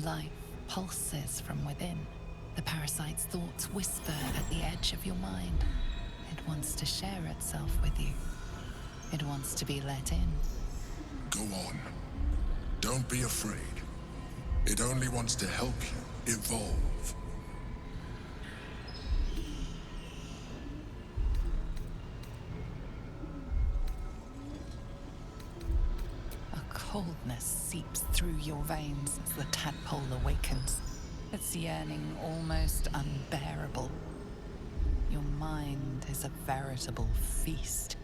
Life pulses from within. The parasite's thoughts whisper at the edge of your mind. It wants to share itself with you. It wants to be let in. Go on. Don't be afraid. It only wants to help you evolve. A coldness seeps through your veins as the tadpole awakens, its yearning almost unbearable. Your mind is a veritable feast.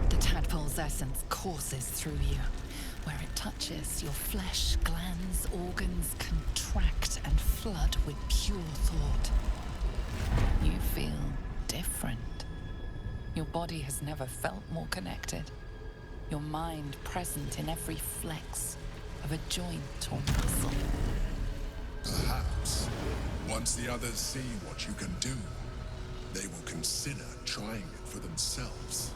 The tadpole's essence courses through you. Where it touches, your flesh, glands, organs contract and flood with pure thought. You feel different. Your body has never felt more connected. Your mind present in every flex of a joint or muscle. Perhaps, once the others see what you can do, they will consider trying it for themselves.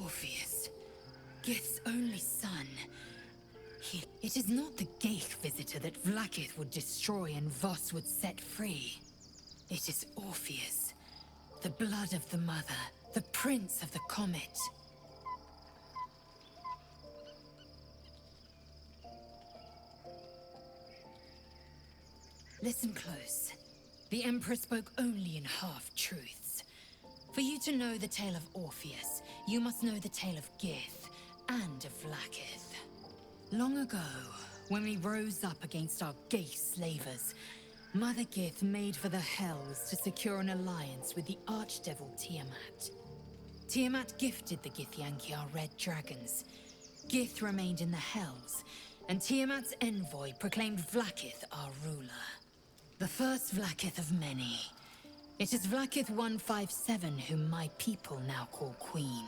Orpheus, Gith's only son. It is not the Geich visitor that Vlaakith would destroy and Voss would set free. It is Orpheus, the blood of the mother, the prince of the comet. Listen close. The Emperor spoke only in half-truths. For you to know the tale of Orpheus, you must know the tale of Gith and of Vlaakith. Long ago, when we rose up against our Geich slavers, Mother Gith made for the Hells to secure an alliance with the Archdevil Tiamat. Tiamat gifted the Githyanki our red dragons. Gith remained in the Hells, and Tiamat's envoy proclaimed Vlaakith our ruler. The first Vlaakith of many. It is Vlaakith 157 whom my people now call Queen.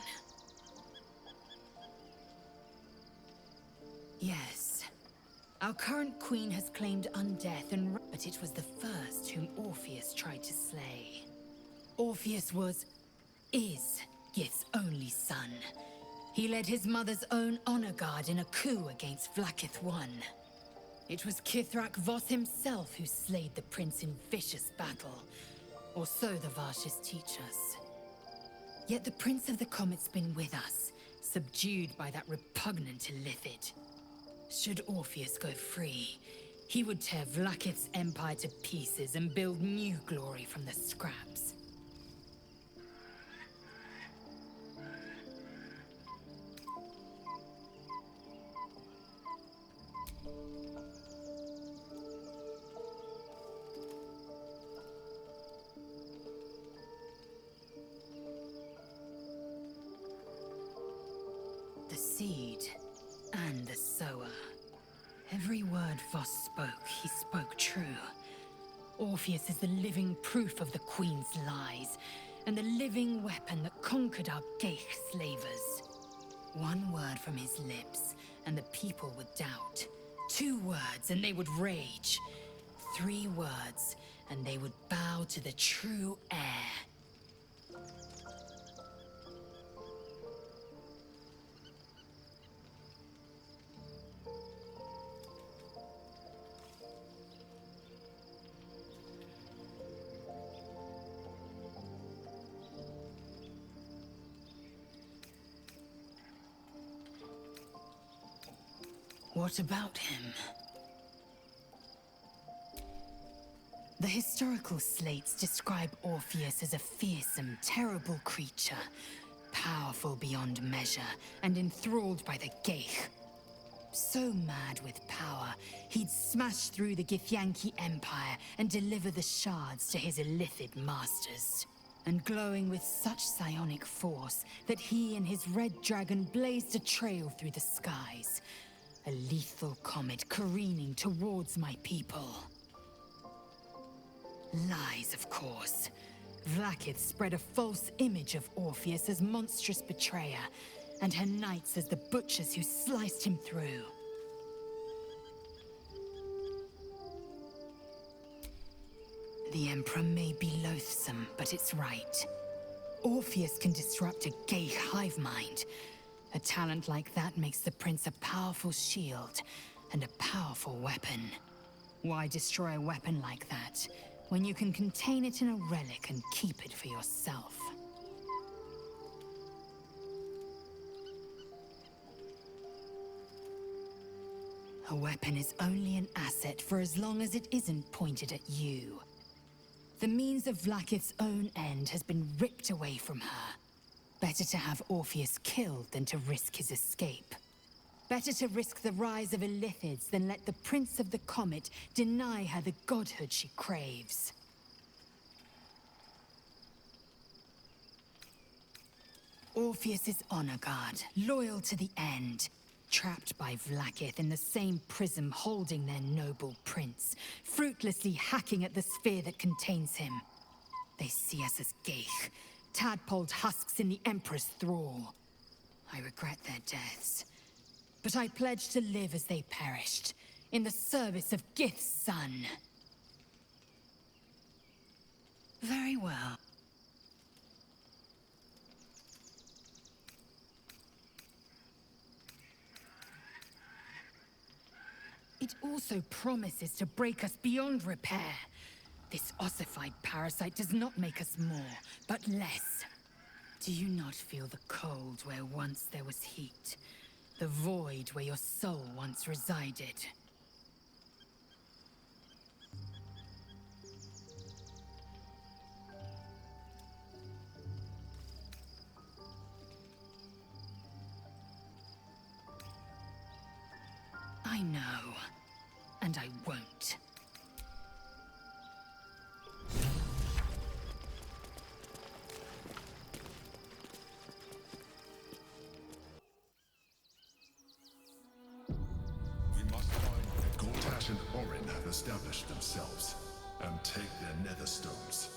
Yes. Our current queen has claimed undeath, but it was the first whom Orpheus tried to slay. Orpheus is Gith's only son. He led his mother's own honor guard in a coup against Vlaakith I. It was Kithrak Voss himself who slayed the prince in vicious battle, or so the Varshis teach us. Yet the Prince of the Comet's been with us, subdued by that repugnant Illithid. Should Orpheus go free, he would tear Vlaakith's empire to pieces and build new glory from the scraps. The seed and the sower. Every word Voss spoke, he spoke true. Orpheus is the living proof of the Queen's lies, and the living weapon that conquered our Geich slavers. One word from his lips, and the people would doubt. 2 words, and they would rage. 3 words, and they would bow to the true heir. What about him? The historical slates describe Orpheus as a fearsome, terrible creature, powerful beyond measure, and enthralled by the Geich. So mad with power, he'd smash through the Githyanki Empire and deliver the shards to his Illithid masters. And glowing with such psionic force that he and his red dragon blazed a trail through the skies. A lethal comet careening towards my people. Lies, of course. Vlaakith spread a false image of Orpheus as monstrous betrayer, and her knights as the butchers who sliced him through. The Emperor may be loathsome, but it's right. Orpheus can disrupt a Geich hive mind. A talent like that makes the prince a powerful shield and a powerful weapon. Why destroy a weapon like that when you can contain it in a relic and keep it for yourself? A weapon is only an asset for as long as it isn't pointed at you. The means of Vlaakith's own end has been ripped away from her. Better to have Orpheus killed than to risk his escape. Better to risk the rise of Illithids than let the Prince of the Comet deny her the godhood she craves. Orpheus is honor guard, loyal to the end. Trapped by Vlaakith in the same prism holding their noble prince, fruitlessly hacking at the sphere that contains him. They see us as Geich, tadpoled husks in the Emperor's thrall. I regret their deaths, but I pledge to live as they perished, in the service of Gith's son. Very well. It also promises to break us beyond repair. This ossified parasite does not make us more, but less. Do you not feel the cold where once there was heat? The void where your soul once resided? I know, and I won't. Church and Orin have established themselves, and take their nether stones.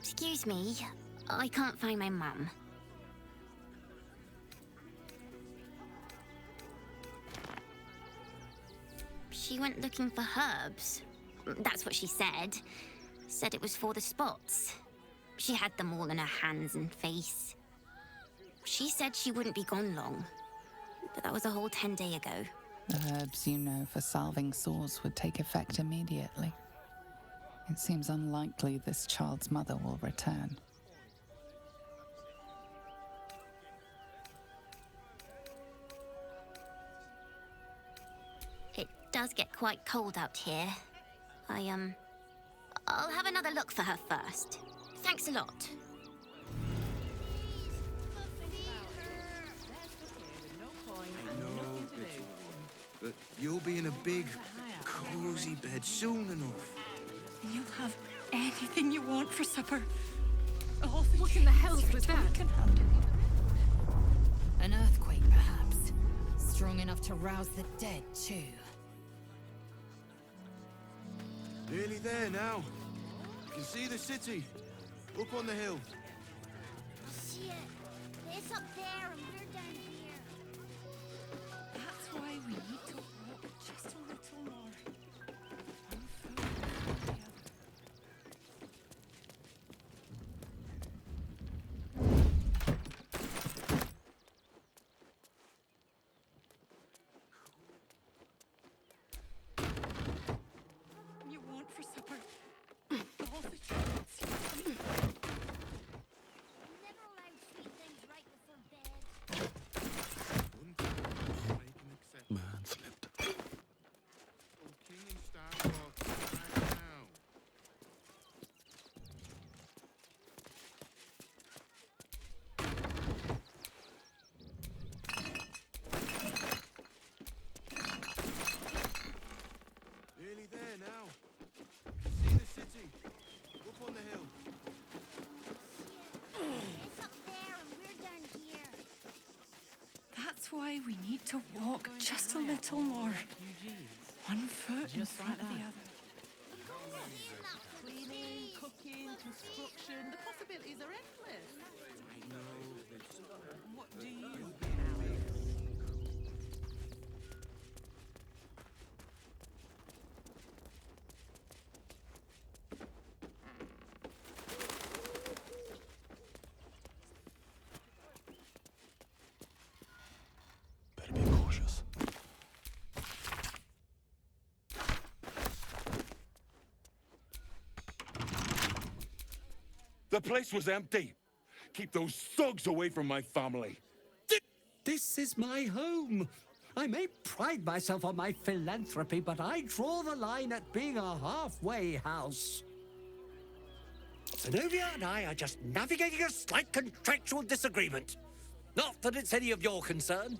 Excuse me. I can't find my mum. She went looking for herbs. That's what she said. Said it was for the spots. She had them all in her hands and face. She said she wouldn't be gone long. But that was a whole 10 days ago. The herbs you know for salving sores would take effect immediately. It seems unlikely this child's mother will return. It does get quite cold out here. I'll have another look for her first. Thanks a lot. But you'll be in a big, cozy bed soon enough. You'll have anything you want for supper. What in the hell was that? An earthquake, perhaps. Strong enough to rouse the dead, too. Nearly there now. You can see the city. Up on the hill. I see it. It's up there and we're down here. That's why we need to walk just a little more. You want for supper? All the treats. Never allowed sweet things right before bed. Man slipped. King and Starbucks right now. Nearly there now. See the city. Up on the hill. It's up there and we're down here. That's why we need to walk just a little more. One foot in front of the other. Cleaning, cooking, construction, the possibilities are endless. What do you Better be cautious. The place was empty. Keep those thugs away from my family. This is my home. I may pride myself on my philanthropy, but I draw the line at being a halfway house. Zenobia and I are just navigating a slight contractual disagreement. Not that it's any of your concern.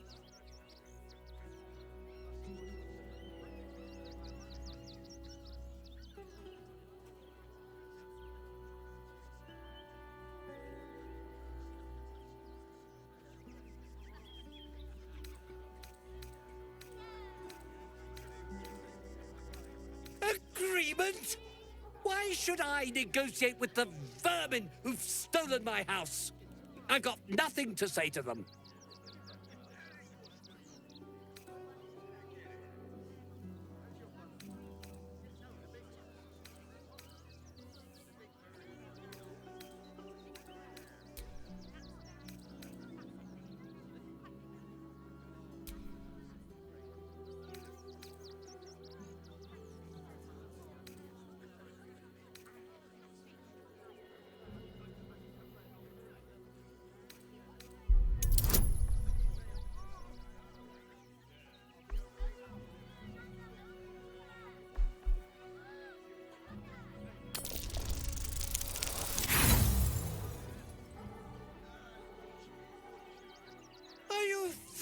Agreement? Why should I negotiate with the vermin who've stolen my house? I've got nothing to say to them.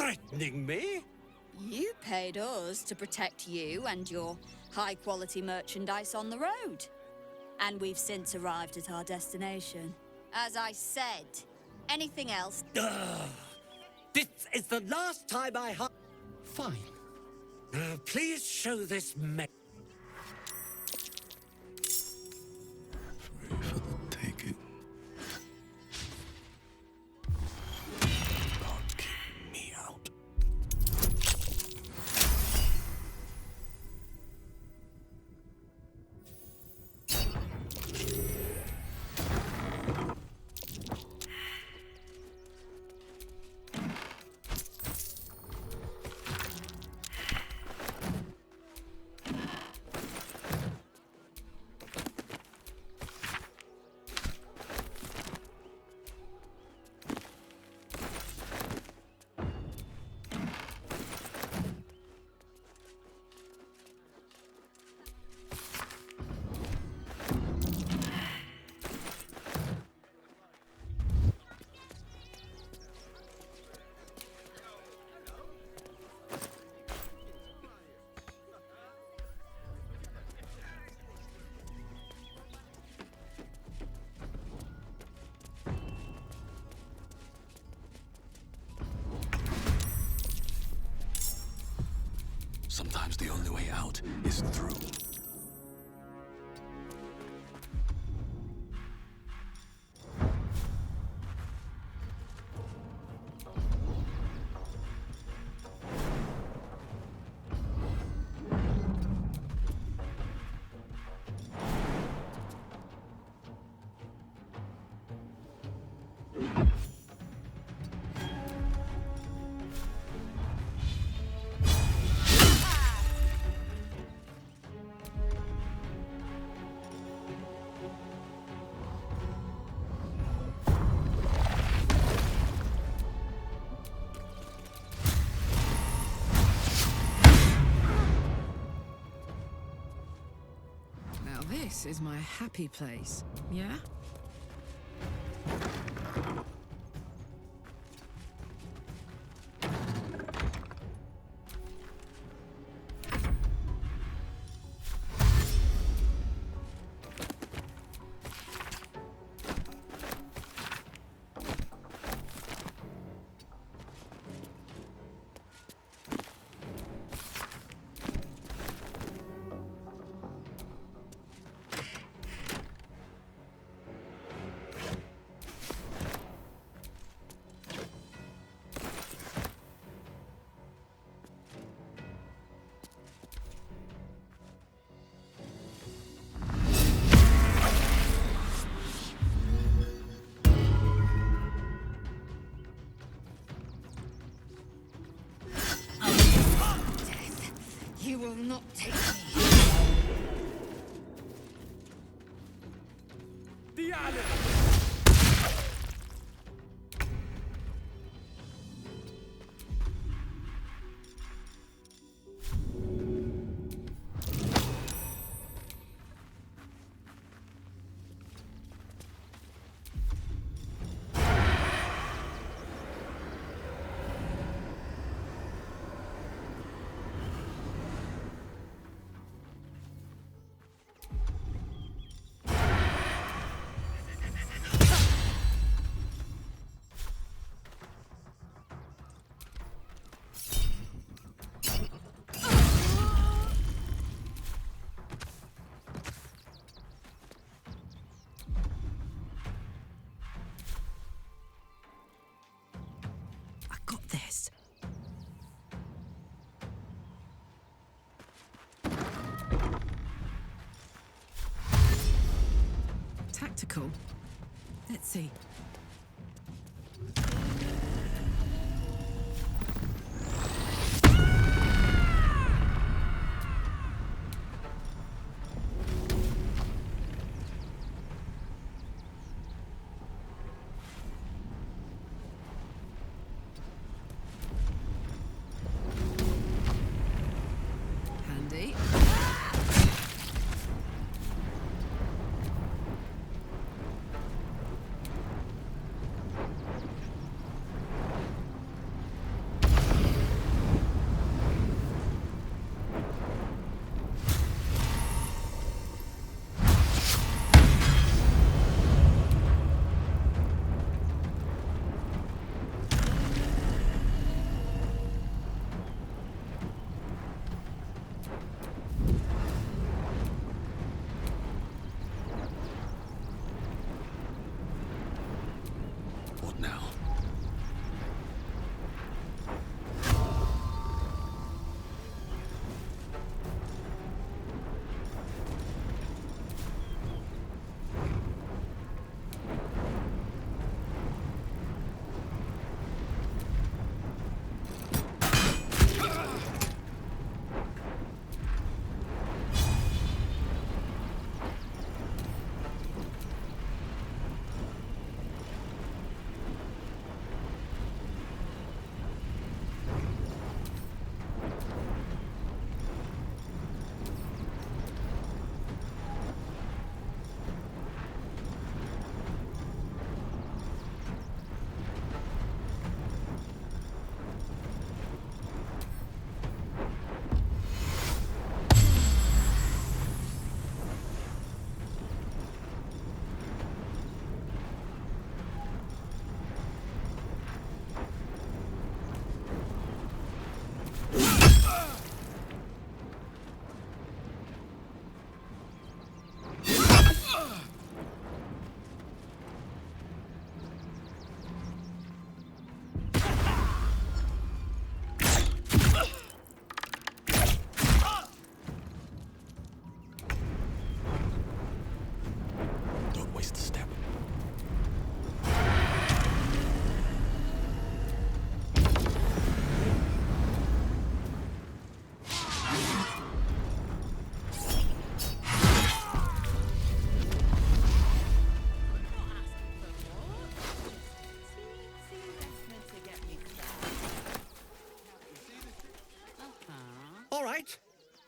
threatening me? You paid us to protect you and your high-quality merchandise on the road. And we've since arrived at our destination. As I said, anything else? This is the last time I Fine. Now, please show this Free for the taking. Can't keep me out. Sometimes the only way out is through. This is my happy place, yeah? You will not take me. The alley! This. Tactical. Let's see.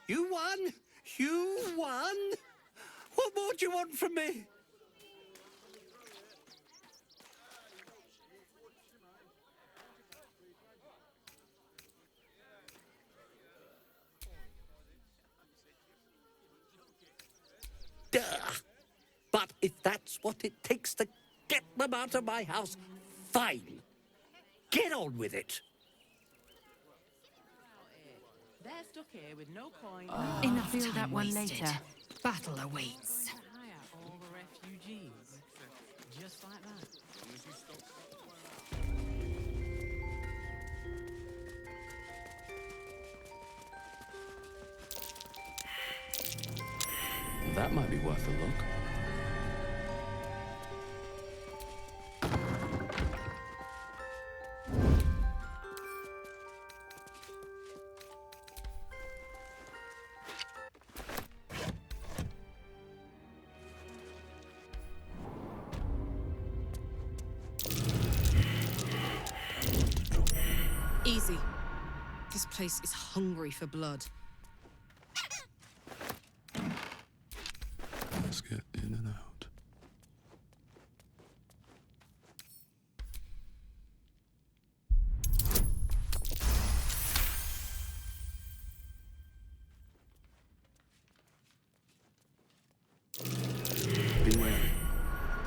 You won! You won! What more do you want from me? Duh. But if that's what it takes to get them out of my house, fine. Get on with it. They're stuck here with no coin. Enough feel time that one wasted. later. Battle awaits. Hire all the refugees. Just like that. That might be worth a look. Easy. This place is hungry for blood. Let's get in and out. Be wary.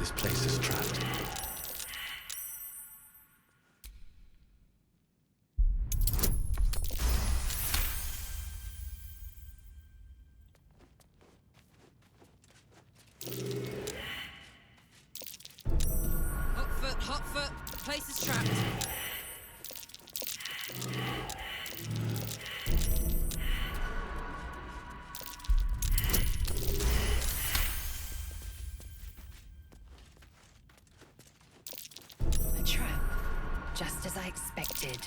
This place is trapped. Hot foot. Place is trapped. A trap. Just as I expected.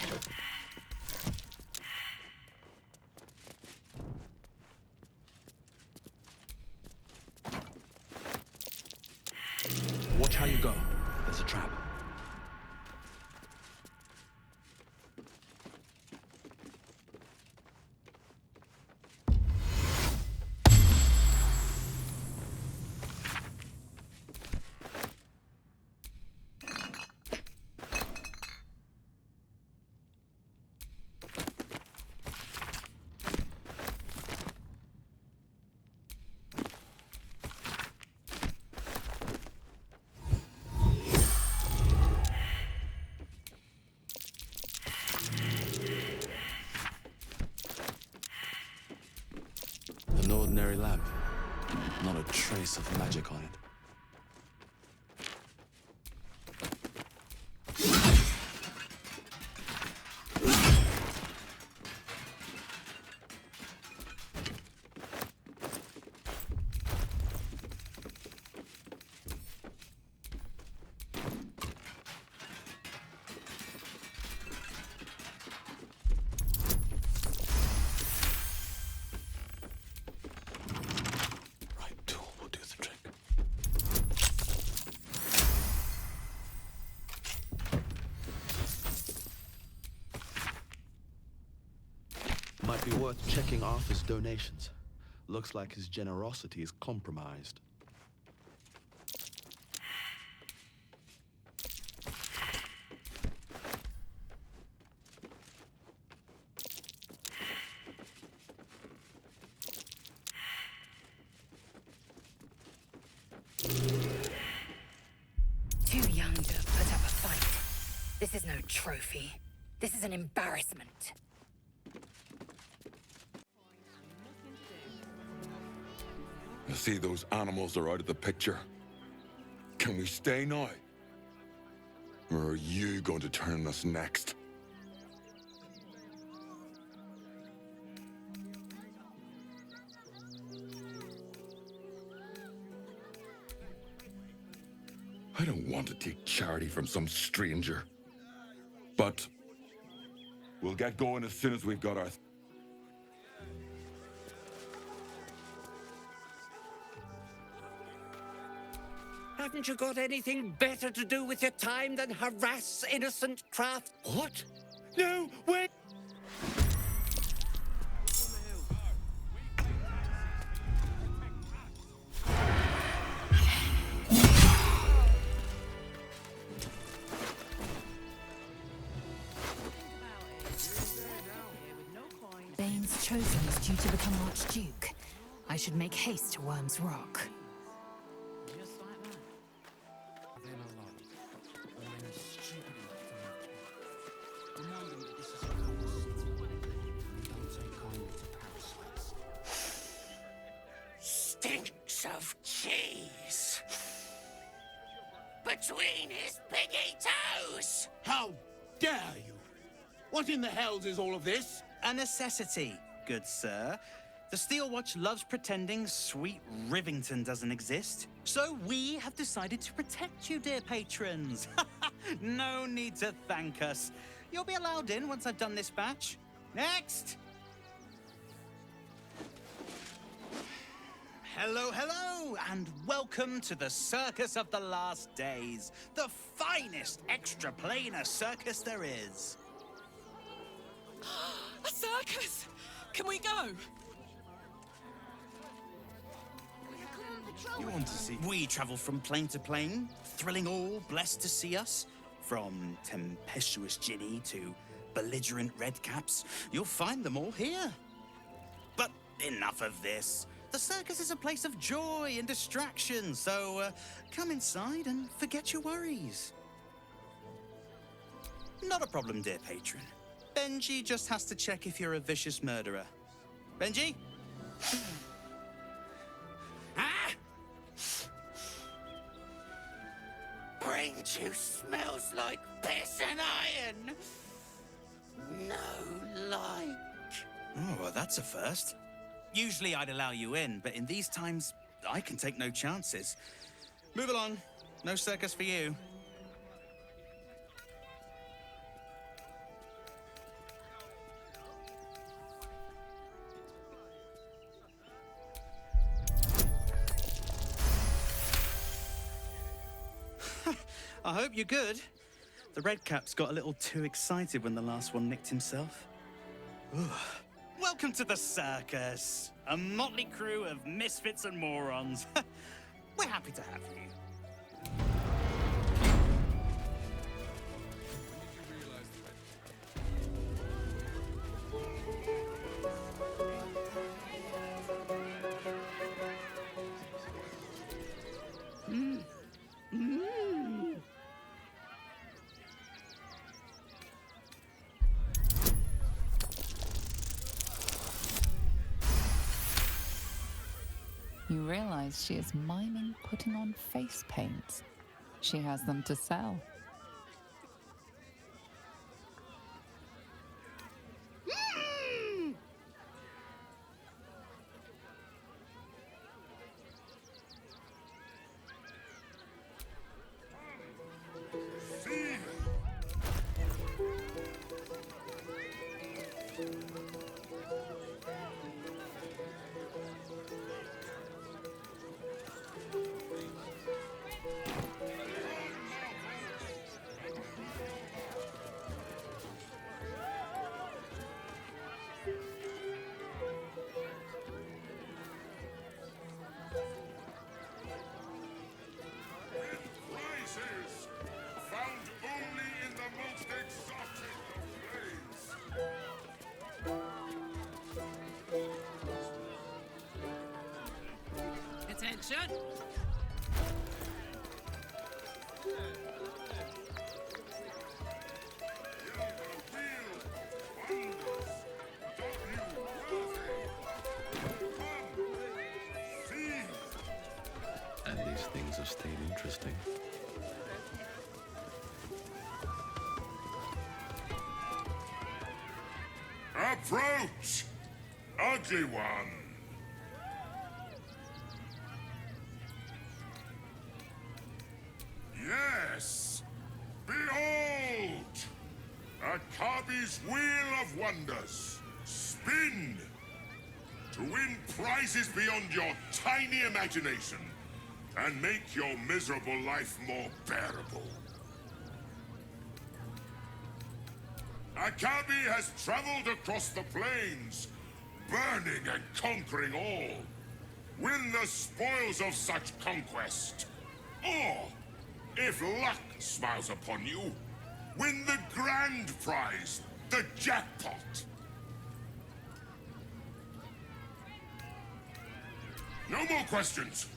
Watch how you go. There's a trap. An ordinary lamp. Not a trace of magic on it. Might be worth checking Arthur's donations. Looks like his generosity is compromised. Too young to put up a fight. This is no trophy. This is an embarrassment. You see, those animals are out of the picture. Can we stay now? Or are you going to turn us next? I don't want to take charity from some stranger. But we'll get going as soon as we've got our... Haven't you got anything better to do with your time than harass innocent craft? What? No, wait! should make haste to Worm's Rock. Just like that. Then a lot. All in a stupid enough to remind them that this is a cold city. We don't take kindly to parasites. Stinks of cheese. Between his piggy toes! How dare you! What in the hells is all of this? A necessity, good sir. The Steel Watch loves pretending sweet Rivington doesn't exist. So we have decided to protect you, dear patrons. No need to thank us. You'll be allowed in once I've done this batch. Next! Hello, hello, and welcome to the Circus of the Last Days, the finest extra-planar circus there is. A circus! Can we go? You want to see? We travel from plane to plane, thrilling all blessed to see us. From tempestuous Ginny to belligerent redcaps, you'll find them all here. But enough of this. The circus is a place of joy and distraction, so come inside and forget your worries. Not a problem, dear patron. Benji just has to check if you're a vicious murderer. Benji? Ah! Brain juice smells like piss and iron. No like. Oh, well, that's a first. Usually I'd allow you in, but in these times, I can take no chances. Move along. No circus for you. I hope you're good. The redcaps got a little too excited when the last one nicked himself. Ooh. Welcome to the circus, a motley crew of misfits and morons. We're happy to have you. You realize she is miming putting on face paints. She has them to sell. Attention! And these things have stayed interesting. Approach, ugly one. Yes, behold, Akabi's Wheel of Wonders. Spin to win prizes beyond your tiny imagination and make your miserable life more bearable. Akabi has traveled across the plains, burning and conquering all. Win the spoils of such conquest. Or, if luck smiles upon you, win the grand prize, the jackpot. No more questions.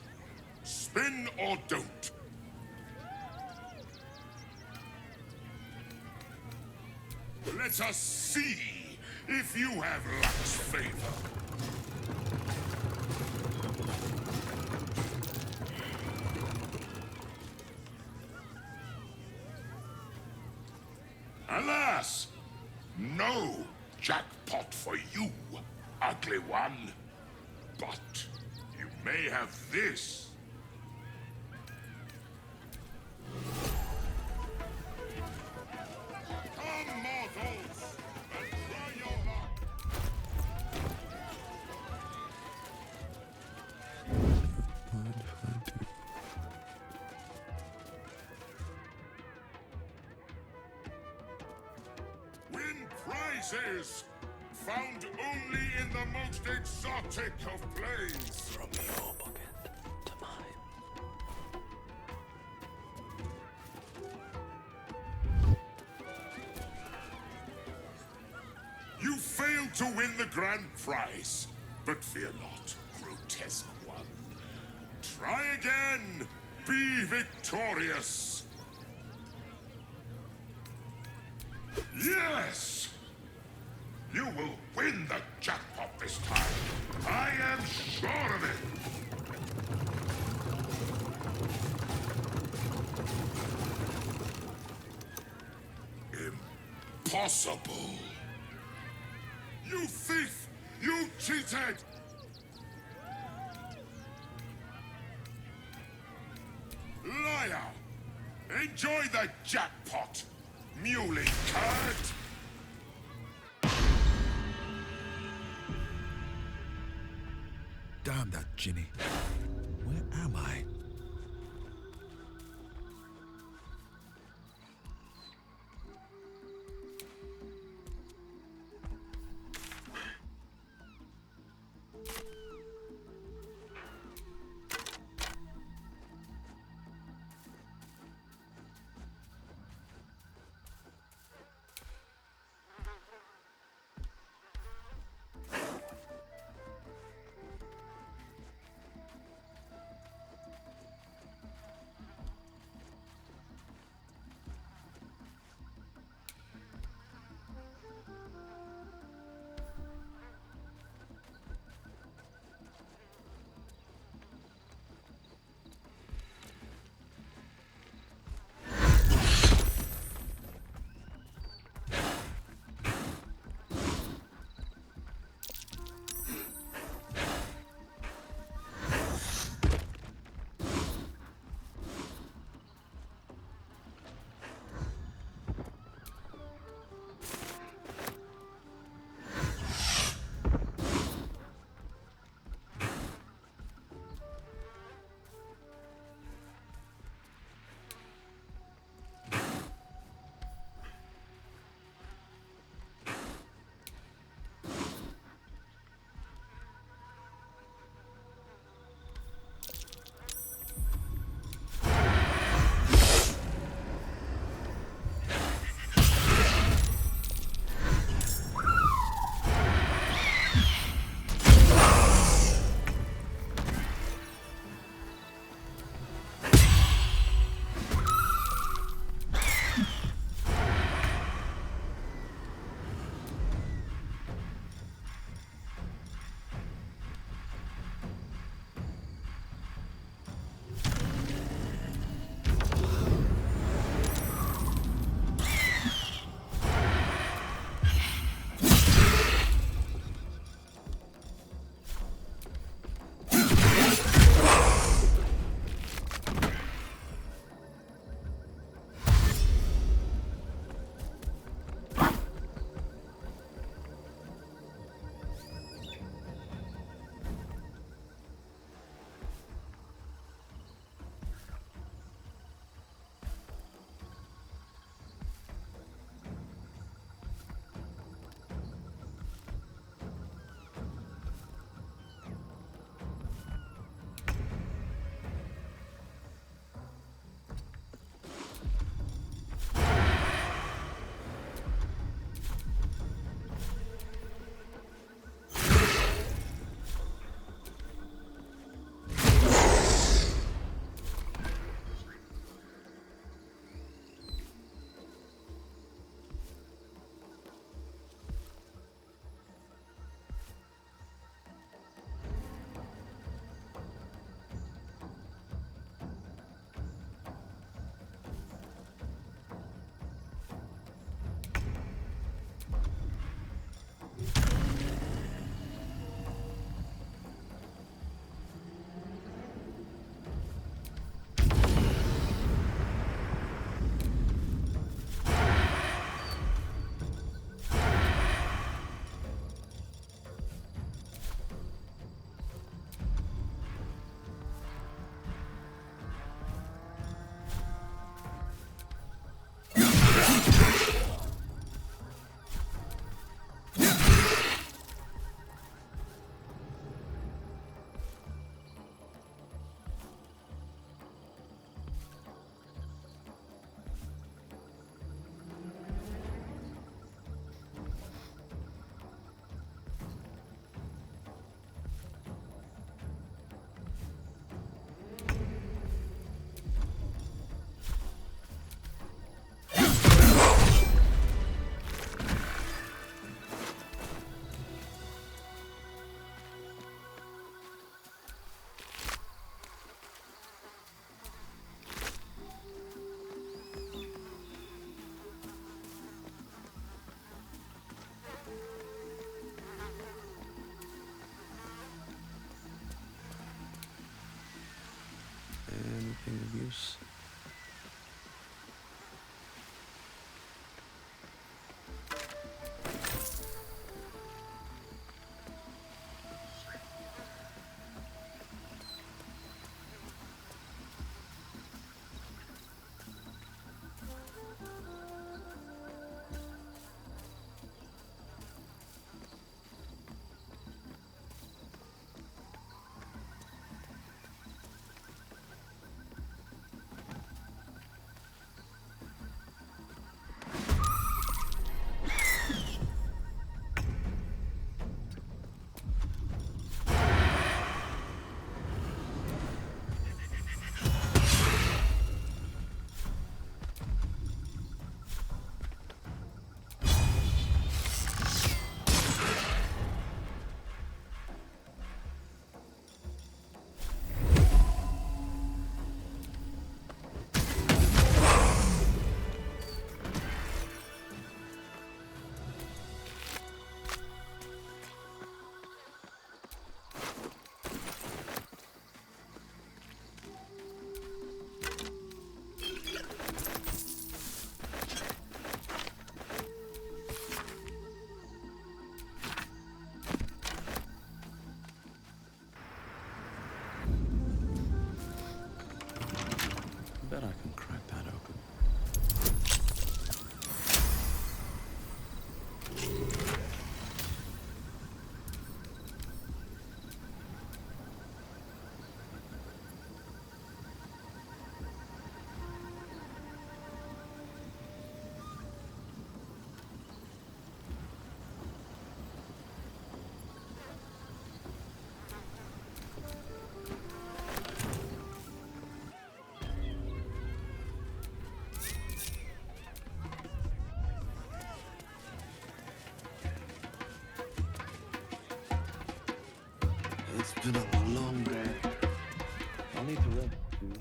Spin or don't. Let us see if you have luck's favor. Alas, no jackpot for you, ugly one. But you may have this. Come, mortals, and try your luck. Win prizes found only in the most exotic of planes. From your pocket to mine. You failed to win the grand prize, but fear not, grotesque one. Try again. Be victorious. Yes! You will win the jackpot this time. I am sure of it. Impossible. You thief! You cheated! Liar! Enjoy the jackpot, muley curt! Damn that Ginny. Where am I? anything of use? Bet I can crack that open. It's been a long day. I'll need to rest soon.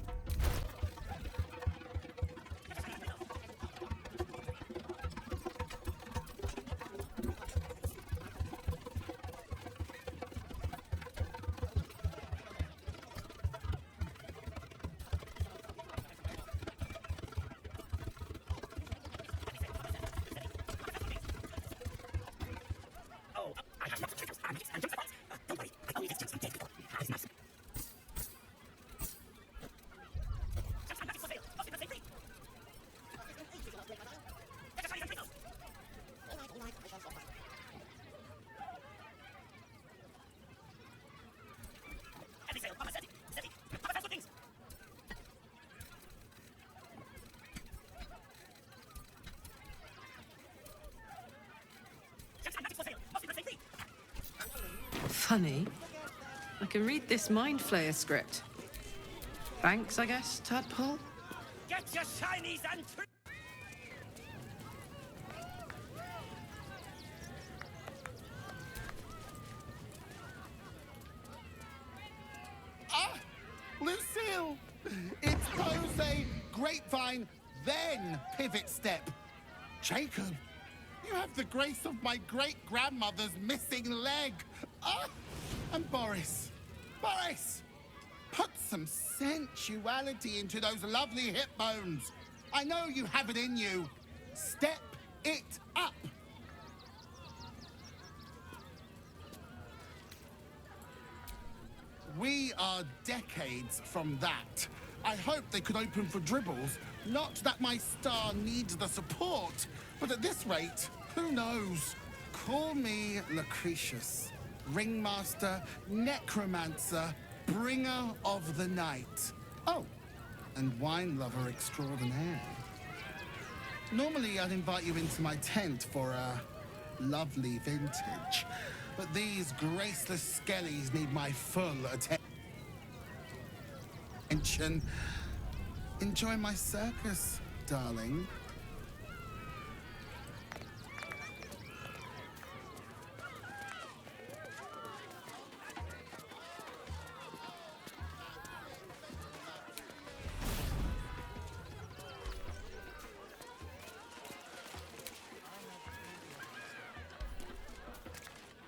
Funny. I can read this Mind Flayer script. Thanks, I guess, Tadpole? Get your shinies and... Ah! Lucille! It's Jose, Grapevine, then Pivot Step. Jacob, you have the grace of my great-grandmother's missing leg. Ah! And Boris. Boris! Put some sensuality into those lovely hip bones. I know you have it in you. Step it up. We are decades from that. I hope they could open for dribbles. Not that my star needs the support, but at this rate, who knows? Call me Lucretius, ringmaster, necromancer, bringer of the night. Oh, and wine lover extraordinaire. Normally, I'd invite you into my tent for a lovely vintage, but these graceless skellies need my full attention. Enjoy my circus, darling.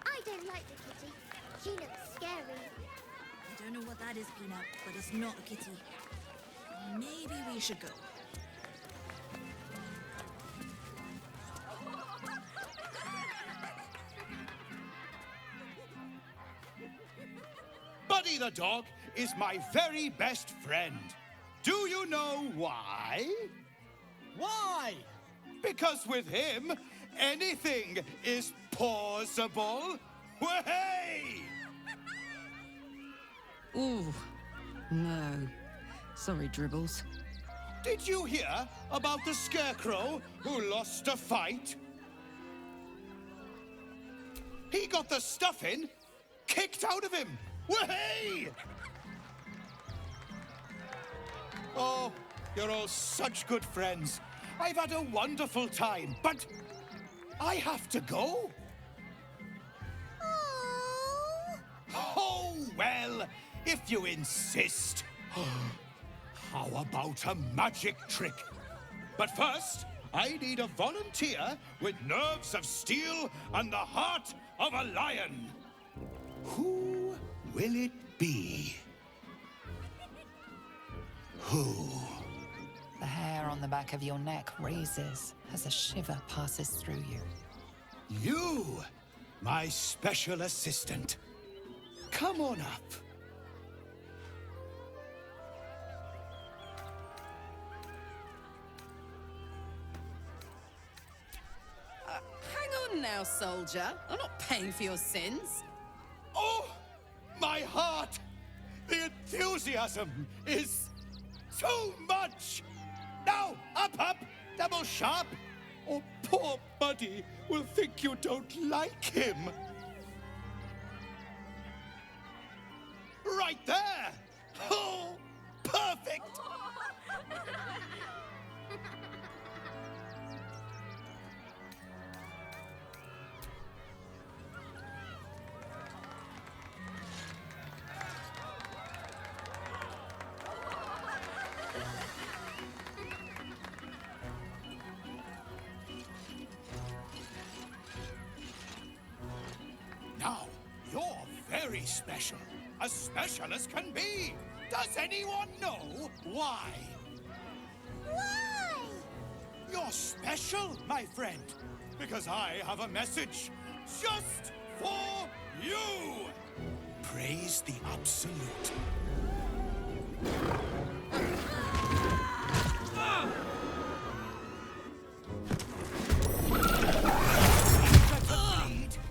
I don't like the kitty. She looks scary. I don't know what that is, Peanut, but it's not a kitty. Maybe we should go. Buddy the dog is my very best friend. Do you know why? Why? Because with him, anything is possible. Way! Ooh, no. Sorry, Dribbles. Did you hear about the scarecrow who lost a fight? He got the stuffing kicked out of him. Way! Oh, you're all such good friends. I've had a wonderful time, but I have to go. Oh, well, if you insist. How about a magic trick? But first, I need a volunteer with nerves of steel and the heart of a lion. Who will it be? Who? The hair on the back of your neck raises as a shiver passes through you. You, my special assistant. Come on up. Hang on now, soldier. I'm not paying for your sins. Oh, my heart! The enthusiasm is too much! Now, up, double sharp, or poor Buddy will think you don't like him. Right there! Oh, perfect! Now, you're very special. As special as can be. Does anyone know why? Why? You're special, my friend. Because I have a message just for you. Praise the Absolute.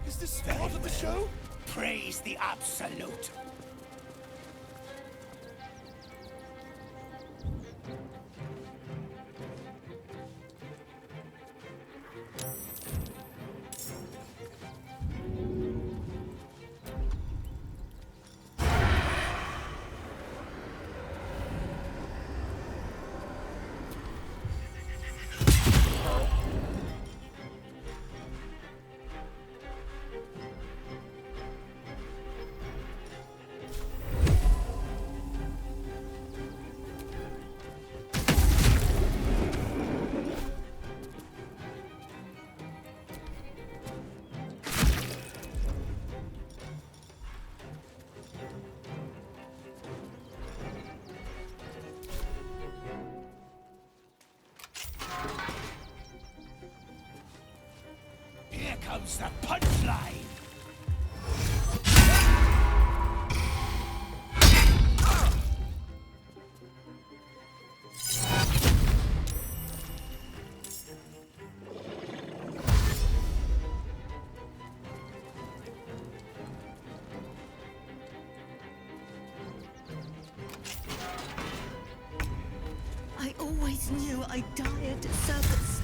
Is this part of the show? Praise the Absolute. Here comes the punchline! I always knew I'd die at a circus.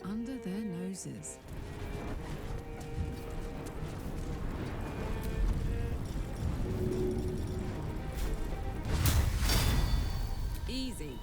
Under their noses. Easy.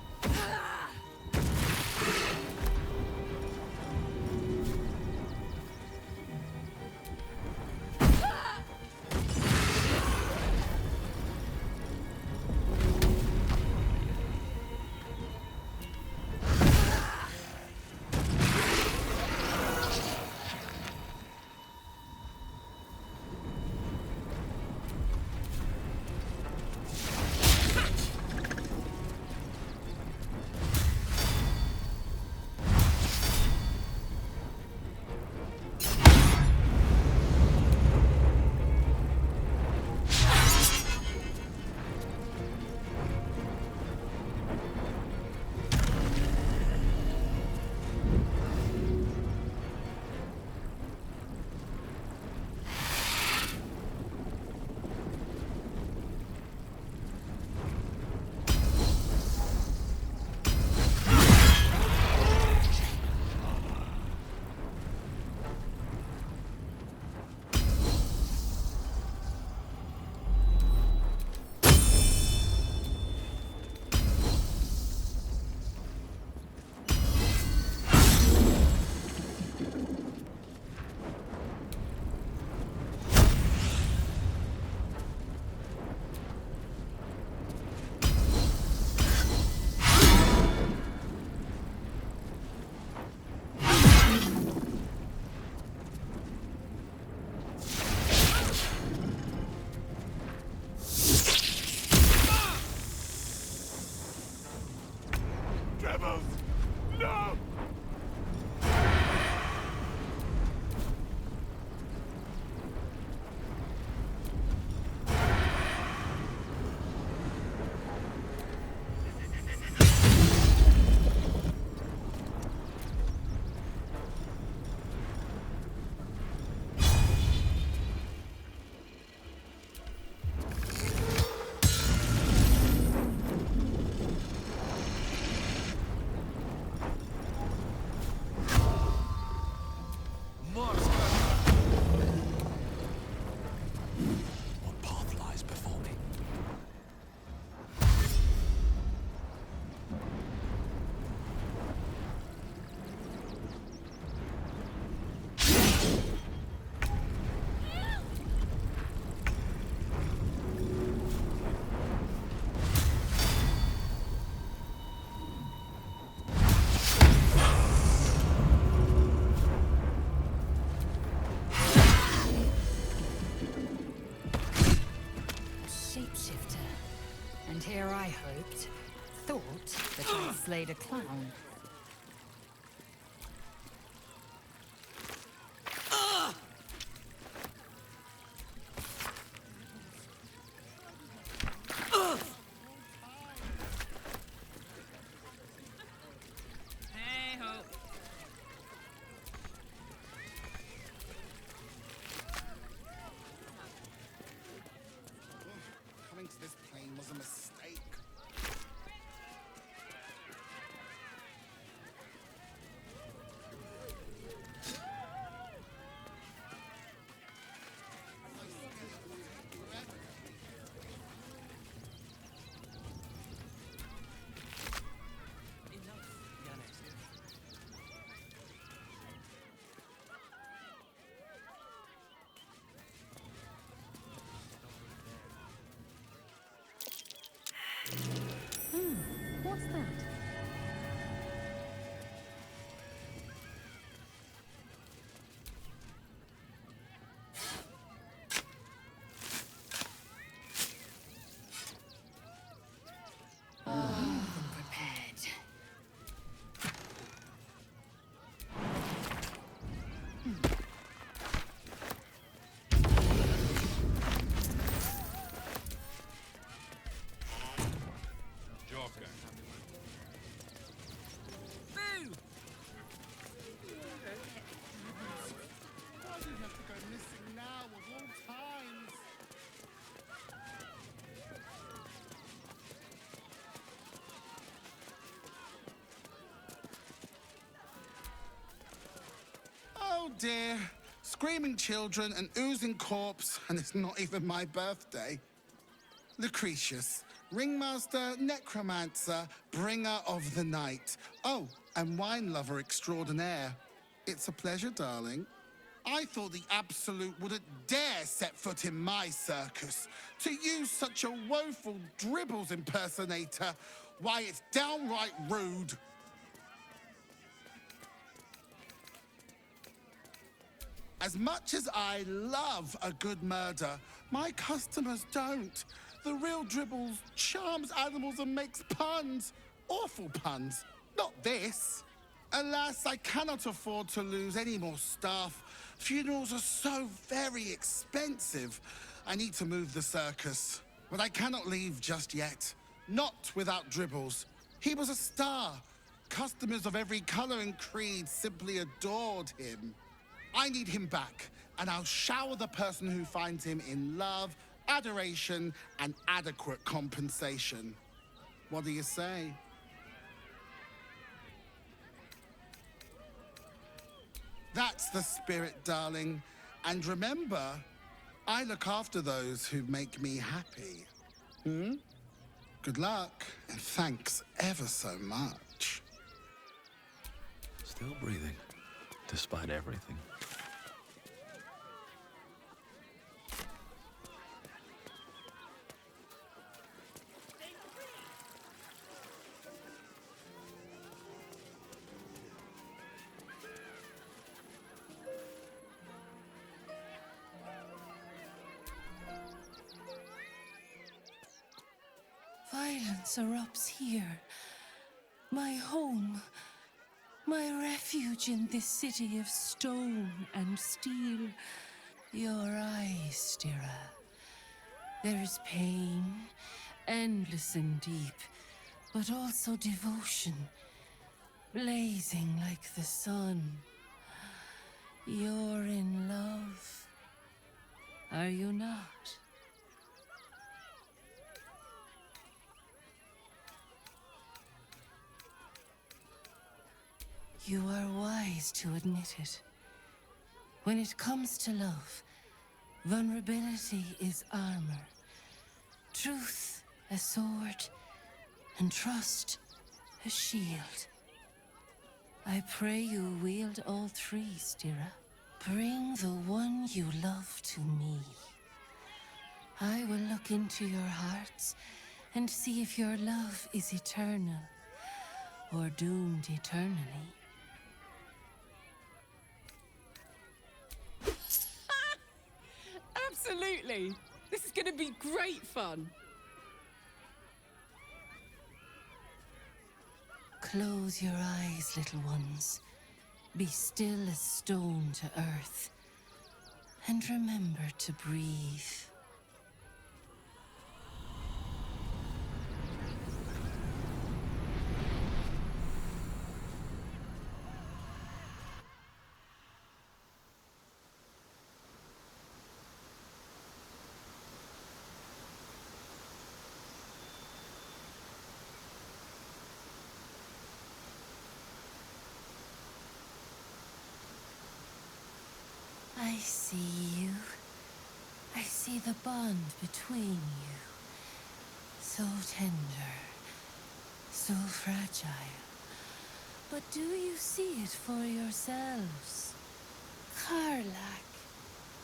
slayed a clown. Coming to this plane was a mistake. What's that? Why do you have to go missing now of all times? Oh dear. Screaming children, an oozing corpse, and it's not even my birthday. Lucretius, ringmaster, necromancer, bringer of the night. Oh, and wine lover extraordinaire. It's a pleasure, darling. I thought the Absolute wouldn't dare set foot in my circus. To use such a woeful dribbles impersonator, why, it's downright rude. As much as I love a good murder, my customers don't. The real Dribbles charms animals and makes puns. Awful puns. Not this. Alas, I cannot afford to lose any more staff. Funerals are so very expensive. I need to move the circus. But I cannot leave just yet. Not without Dribbles. He was a star. Customers of every color and creed simply adored him. I need him back, and I'll shower the person who finds him in love, adoration, and adequate compensation. What do you say? That's the spirit, darling. And remember, I look after those who make me happy. Good luck, and thanks ever so much. Still breathing, despite everything. Violence erupts here. My home. My refuge in this city of stone and steel. Your eyes, Stira. There is pain, endless and deep, but also devotion, blazing like the sun. You're in love, are you not? You are wise to admit it. When it comes to love, vulnerability is armor, truth a sword, and trust a shield. I pray you wield all three, Stira. Bring the one you love to me. I will look into your hearts and see if your love is eternal or doomed eternally. Absolutely! This is going to be great fun! Close your eyes, little ones. Be still as stone to earth. And remember to breathe. I see you. I see the bond between you. So tender, so fragile. But do you see it for yourselves? Karlach.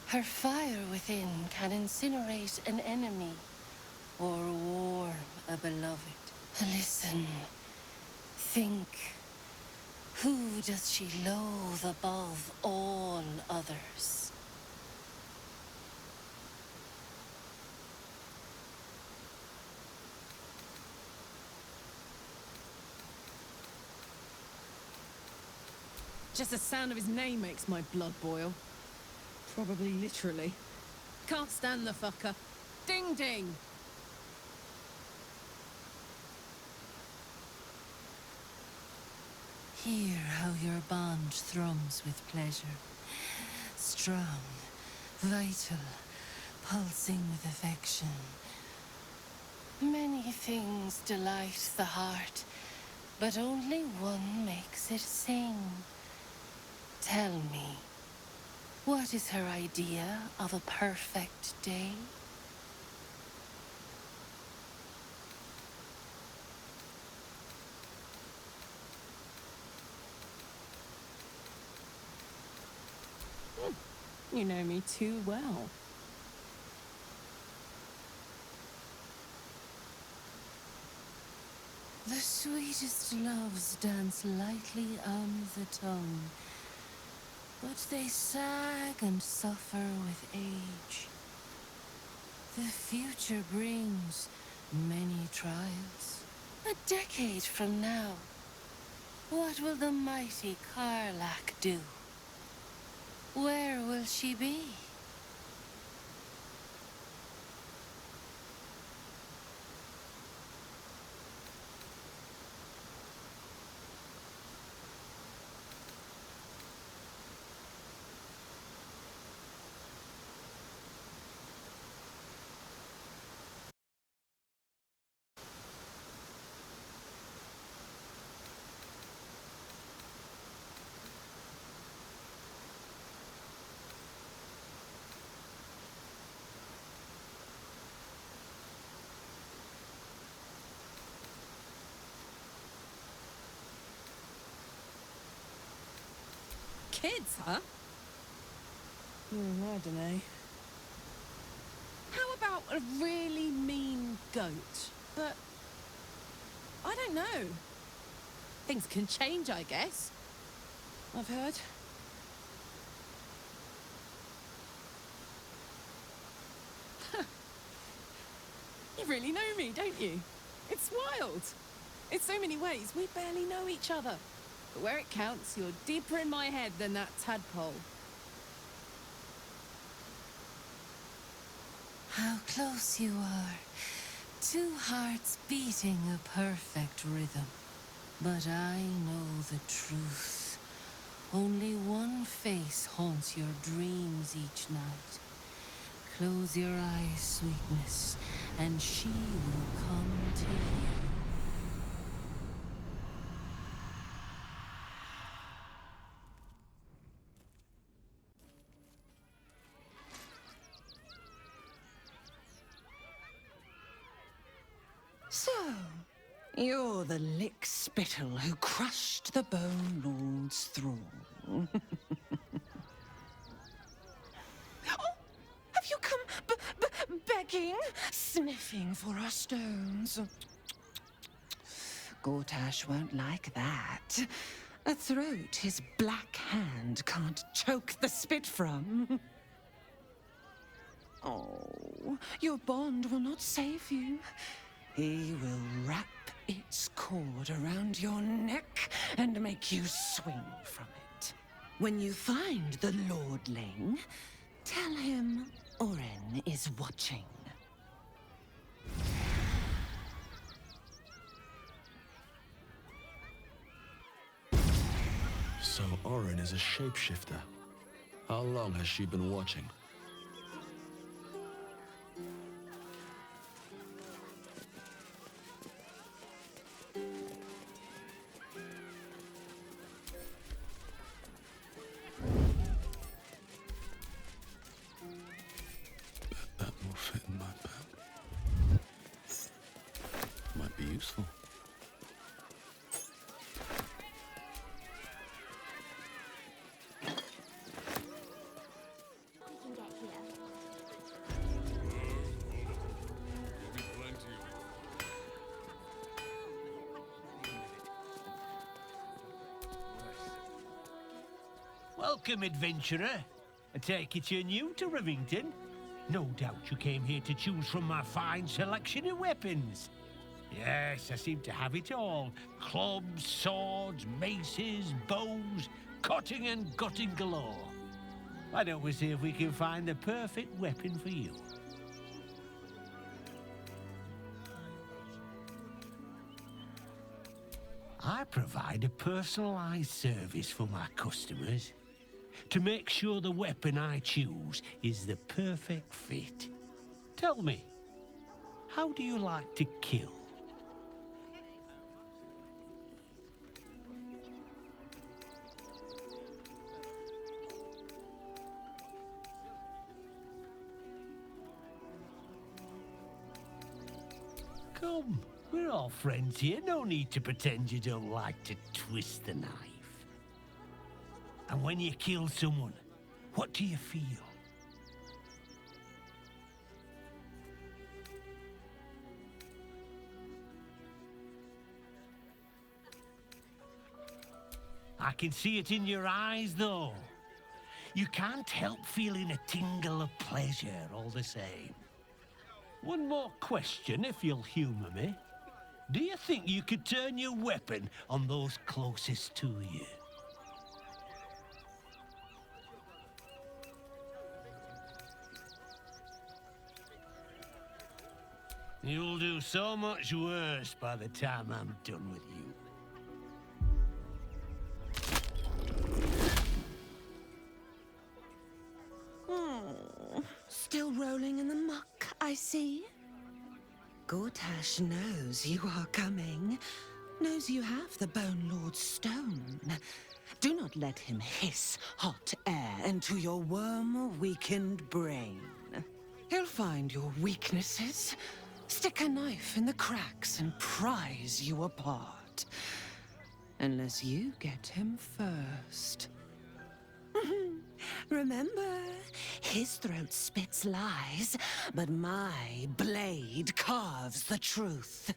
Her fire within can incinerate an enemy or warm a beloved. Listen. Think. Who does she loathe above all others? Just the sound of his name makes my blood boil. Probably literally. Can't stand the fucker. Ding ding! Hear how your bond thrums with pleasure. Strong, vital, pulsing with affection. Many things delight the heart, but only one makes it sing. Tell me, what is her idea of a perfect day? You know me too well. The sweetest loves dance lightly on the tongue, but they sag and suffer with age. The future brings many trials. A decade from now, what will the mighty Karlach do? Where will she be? Kids, huh? I dunno. How about a really mean goat? But I don't know. Things can change, I guess. I've heard. You really know me, don't you? It's wild. In so many ways, we barely know each other. But where it counts, you're deeper in my head than that tadpole. How close you are. Two hearts beating a perfect rhythm. But I know the truth. Only one face haunts your dreams each night. Close your eyes, sweetness, and she will come to you. So, you're the lick-spittle who crushed the Bone Lord's thrall. Oh, have you come begging, sniffing for our stones? Gortash won't like that. A throat his black hand can't choke the spit from. Oh, your bond will not save you. He will wrap its cord around your neck and make you swing from it. When you find the lordling, tell him Oren is watching. So Oren is a shapeshifter. How long has she been watching? That will fit in my bag. Might be useful. Welcome, adventurer. I take it you're new to Rivington. No doubt you came here to choose from my fine selection of weapons. Yes, I seem to have it all. Clubs, swords, maces, bows, cutting and gutting galore. Why don't we see if we can find the perfect weapon for you? I provide a personalized service for my customers to make sure the weapon I choose is the perfect fit. Tell me, how do you like to kill? Come, we're all friends here. No need to pretend you don't like to twist the knife. And when you kill someone, what do you feel? I can see it in your eyes, though. You can't help feeling a tingle of pleasure all the same. One more question, if you'll humor me. Do you think you could turn your weapon on those closest to you? You'll do so much worse by the time I'm done with you. Still rolling in the muck, I see. Gortash knows you are coming. Knows you have the Bone Lord's stone. Do not let him hiss hot air into your worm-weakened brain. He'll find your weaknesses, stick a knife in the cracks and prise you apart. Unless you get him first. Remember, his throat spits lies, but my blade carves the truth.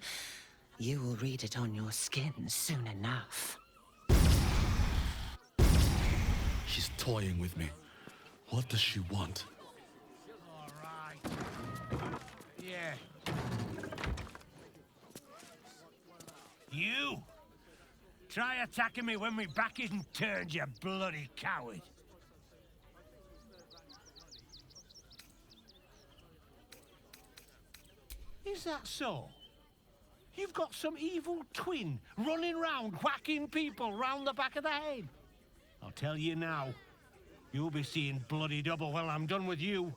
You will read it on your skin soon enough. She's toying with me. What does she want? All right. Yeah. You! Try attacking me when my back isn't turned, you bloody coward. Is that so? You've got some evil twin running round whacking people round the back of the head. I'll tell you now, you'll be seeing bloody double when I'm done with you.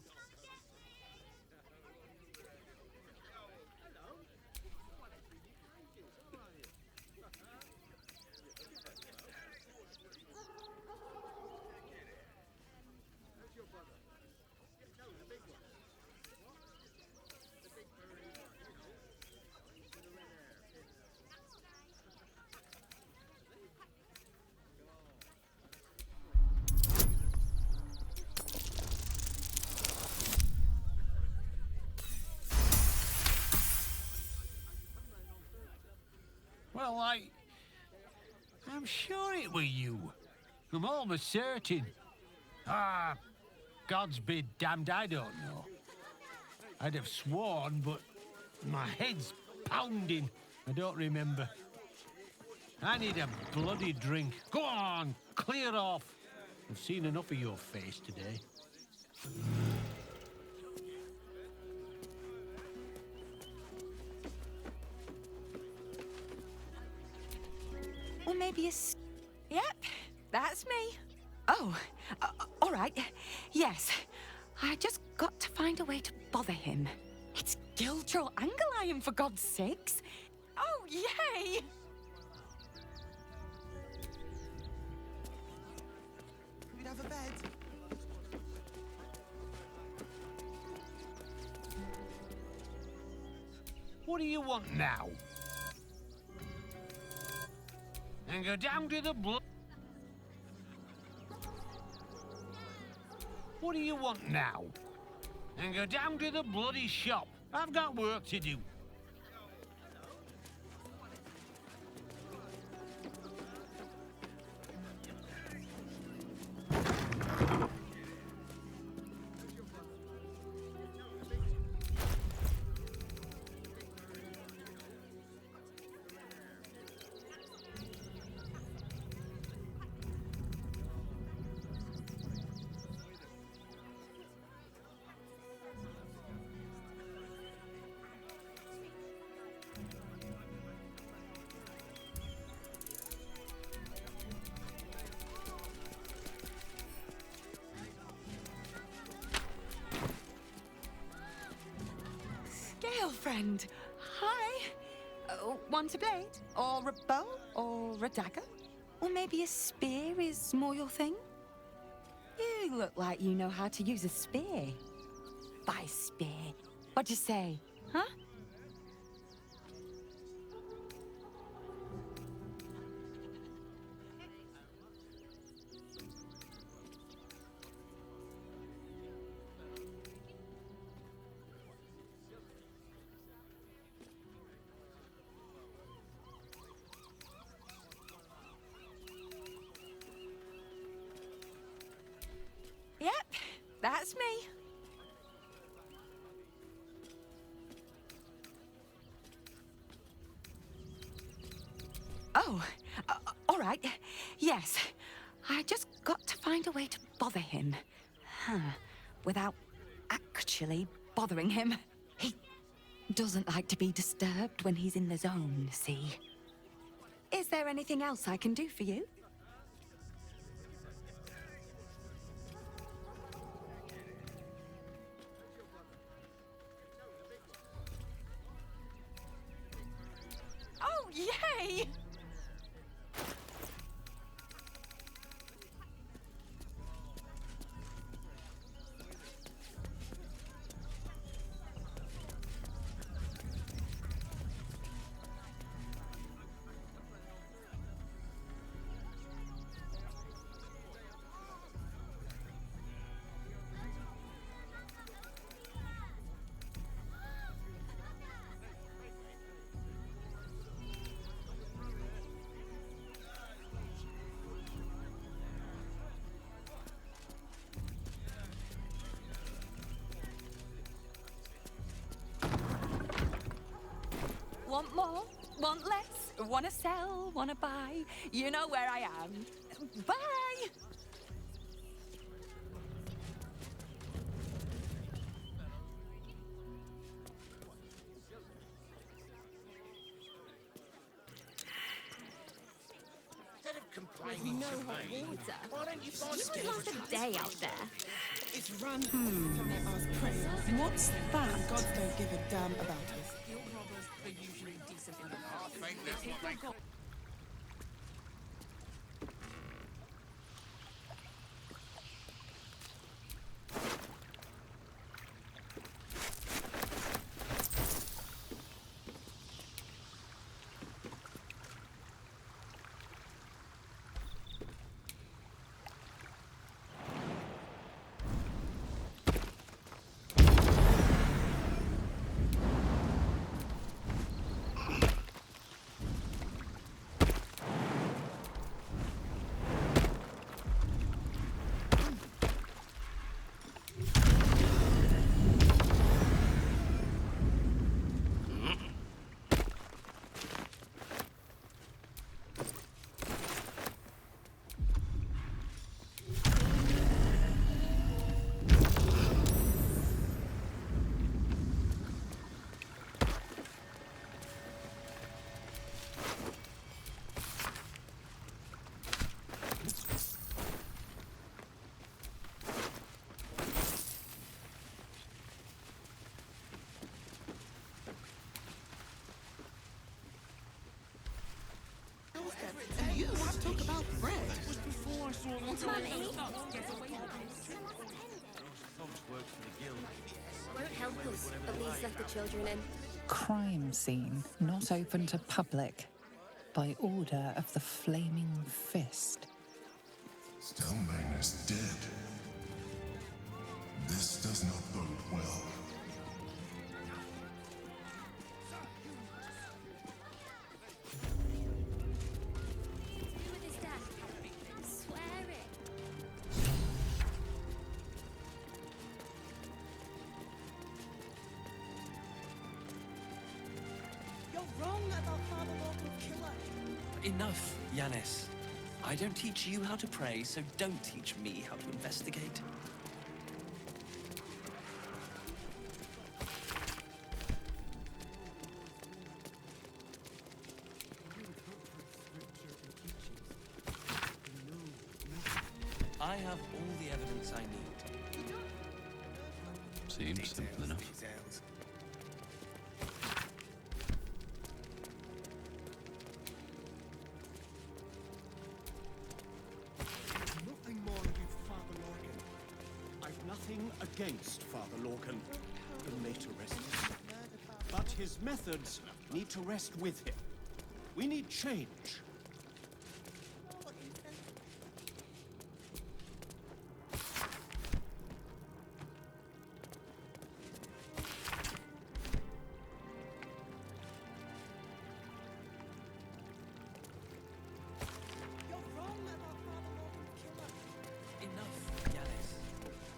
Well, I'm sure it were you. I'm almost certain. Ah, God's be damned, I don't know. I'd have sworn, but my head's pounding? I don't remember. I need a bloody drink. Go on, clear off. I've seen enough of your face today. Or maybe a... Yep, that's me. Oh, all right. Yes, I just got to find a way to bother him. It's Giltroll Angelion, for God's sakes. Oh, yay! We'd have a bed. What do you want now? And go down to the blood. What do you want now? And go down to the bloody shop. I've got work to do. Girlfriend, hi. Want a blade? Or a bow? Or a dagger? Or maybe a spear is more your thing? You look like you know how to use a spear. By spear. What'd you say, huh? Yep, that's me. Oh, all right. Yes, I just got to find a way to bother him. Without actually bothering him. He doesn't like to be disturbed when he's in the zone, see? Is there anything else I can do for you? Oh, yay! Want more? Want less? Wanna sell? Wanna buy? You know where I am. Bye! With no hot water. Why don't you find You would last a day out there. It's run from their ass prayers. What's that? Gods don't give a damn about us. Guild robbers are usually decent in the I think that's what they call. doorstep, and you want to talk about bread? Mummy? Won't help us, but Lee's left the children in. Crime scene not open to public by order of the Flaming Fist. Stelmane is dead. This does not bode well. Who with his dad? Swear it. You're wrong about Father Logan's killer. Enough, Yanis. I don't teach you how to pray, so don't teach me how to investigate. I have all the evidence I need. Seems simple enough. Nothing more against Father Lorcan. I've nothing against Father Lorcan. The later rest his soul. But his methods need to rest with him. We need change. Enough, Yanis.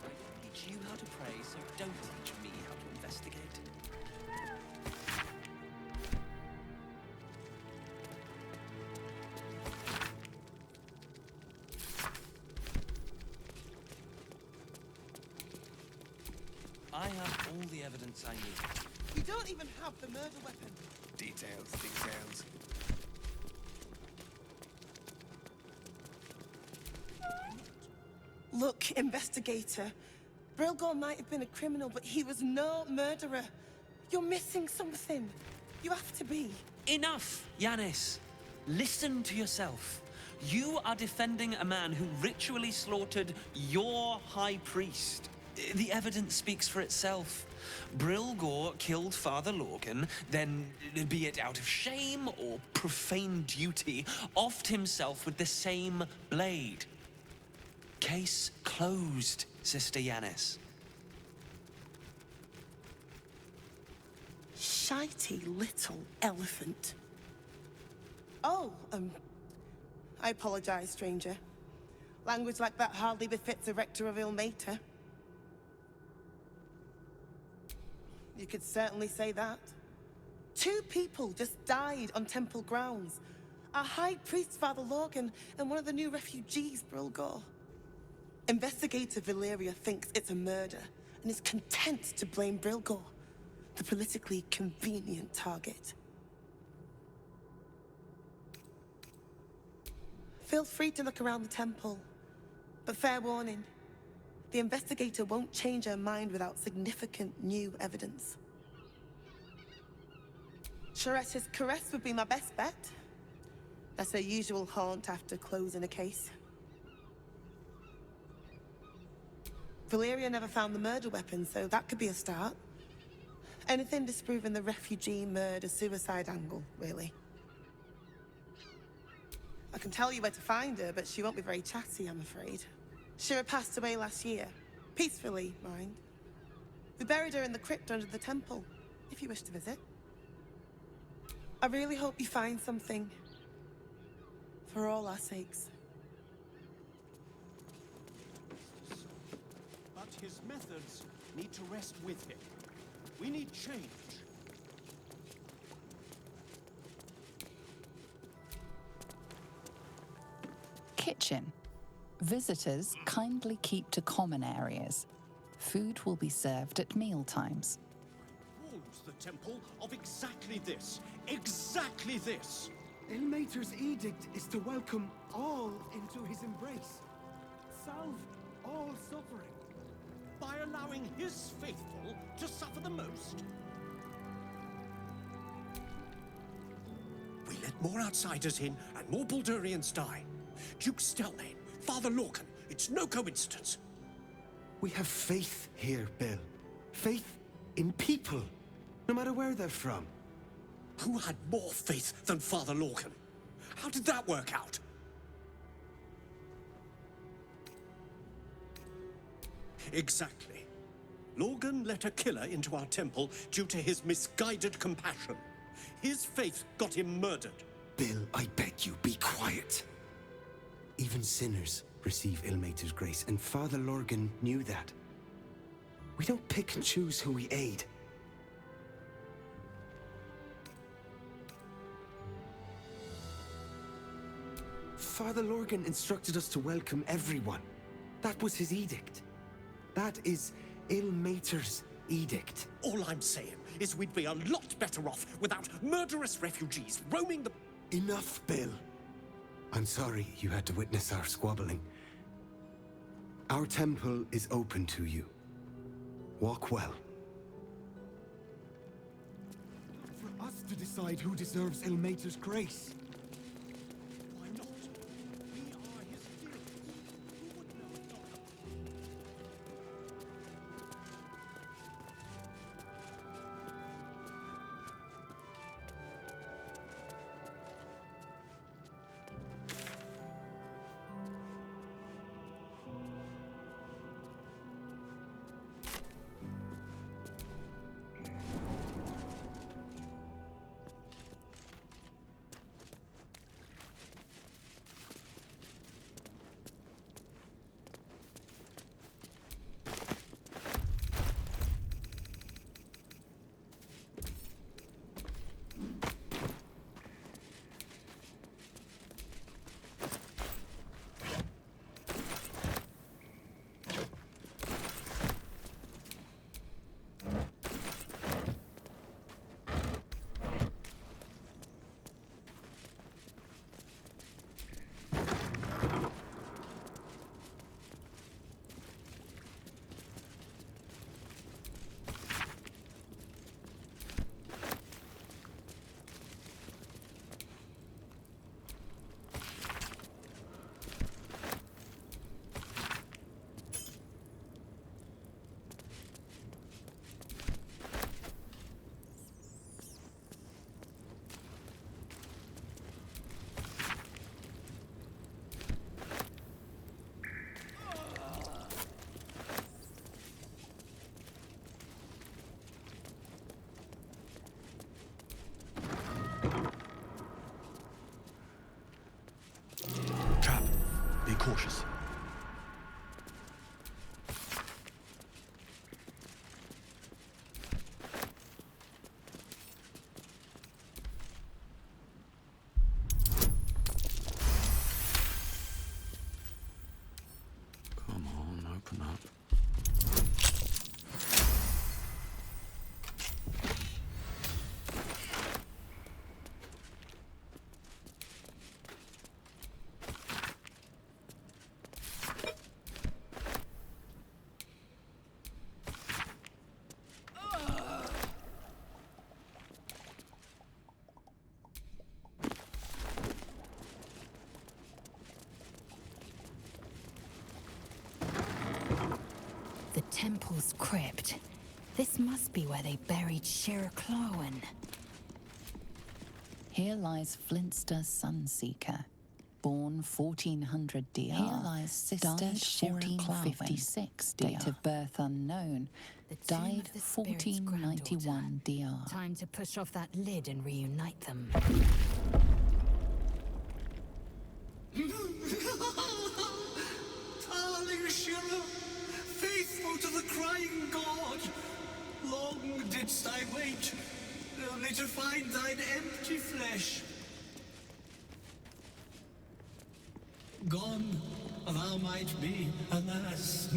I don't teach you how to pray, so don't teach me how to investigate. I have all the evidence I need. You don't even have the murder weapon. Details, details. Look, investigator. Brilgor might have been a criminal, but he was no murderer. You're missing something. You have to be. Enough, Yanis. Listen to yourself. You are defending a man who ritually slaughtered your high priest. The evidence speaks for itself. Brilgor killed Father Lorcan, then, be it out of shame or profane duty, offed himself with the same blade. Case closed, Sister Yanis. Shitey little elephant. Oh, I apologize, stranger. Language like that hardly befits a rector of Ilmater. You could certainly say that. 2 people just died on temple grounds. Our high priest, Father Lorcan, and one of the new refugees, Brilgor. Investigator Valeria thinks it's a murder and is content to blame Brilgor, the politically convenient target. Feel free to look around the temple, but fair warning, the investigator won't change her mind without significant new evidence. Sharetta's caress would be my best bet. That's her usual haunt after closing a case. Valeria never found the murder weapon, so that could be a start. Anything disproving the refugee murder-suicide angle, really. I can tell you where to find her, but she won't be very chatty, I'm afraid. Shira passed away last year. Peacefully, mind. We buried her in the crypt under the temple, if you wish to visit. I really hope you find something. For all our sakes. But his methods need to rest with him. We need change. Kitchen. Visitors kindly keep to common areas. Food will be served at meal times. Warns the temple of exactly this. Exactly this. Ilmater's edict is to welcome all into his embrace. Salve all suffering. By allowing his faithful to suffer the most. We let more outsiders in and more Baldurians die. Duke Stelmane, Father Lorcan, it's no coincidence. We have faith here, Bill. Faith in people, no matter where they're from. Who had more faith than Father Lorcan? How did that work out? Exactly. Lorcan let a killer into our temple due to his misguided compassion. His faith got him murdered. Bill, I beg you, be quiet. Even sinners receive Ilmater's grace, and Father Lorcan knew that. We don't pick and choose who we aid. Father Lorcan instructed us to welcome everyone. That was his edict. That is Ilmater's edict. All I'm saying is we'd be a lot better off without murderous refugees roaming the... Enough, Bill. I'm sorry you had to witness our squabbling. Our temple is open to you. Walk well. For us to decide who deserves Ilmater's grace. Why not? We are his heroes. Who would know it not? Cautious. Come on, open up. The temple's crypt. This must be where they buried Shira Clawen. Here lies Flintster Sunseeker, born 1400 DR. Here lies Sister Shira 1456 DR. Date of birth unknown. Died 1491 DR. Time to push off that lid and reunite them. Darling Shira, faithful to the crying god, long didst I wait, only to find thine empty flesh. Gone thou might be, alas.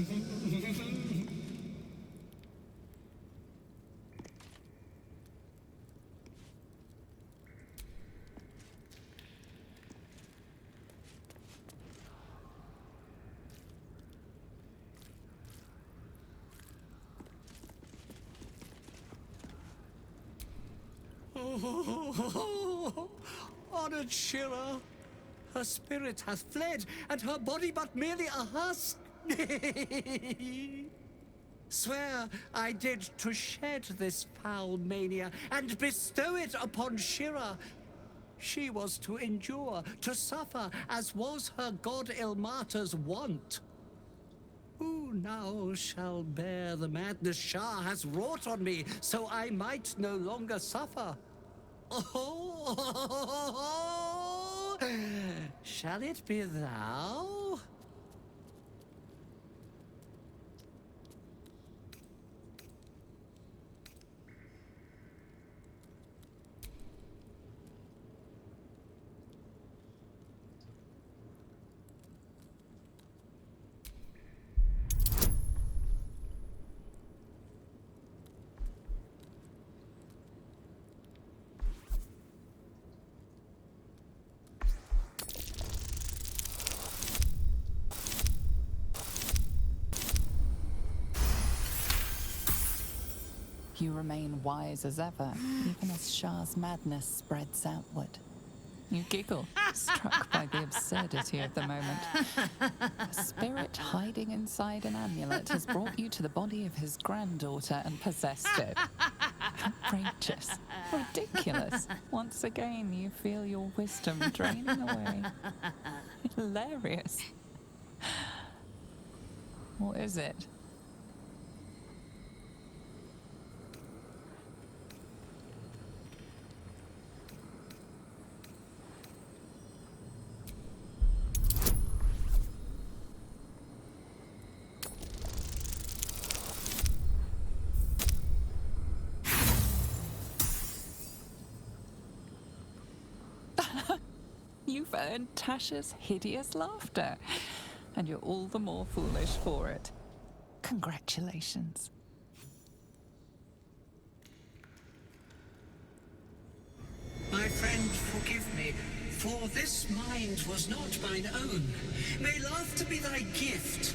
Honored Shira, her spirit hath fled, and her body but merely a husk. Swear I did to shed this foul mania and bestow it upon Shira. She was to endure, to suffer, as was her god Ilmata's wont. Who now shall bear the madness Shah has wrought on me, so I might no longer suffer? Oh, shall it be thou? You remain wise as ever, even as Shah's madness spreads outward. You giggle, struck by the absurdity of the moment. A spirit hiding inside an amulet has brought you to the body of his granddaughter and possessed it. Outrageous. Ridiculous. Once again, you feel your wisdom draining away. Hilarious. What is it? You've earned Tasha's hideous laughter, and you're all the more foolish for it. Congratulations. My friend, forgive me, for this mind was not mine own. May laughter be thy gift,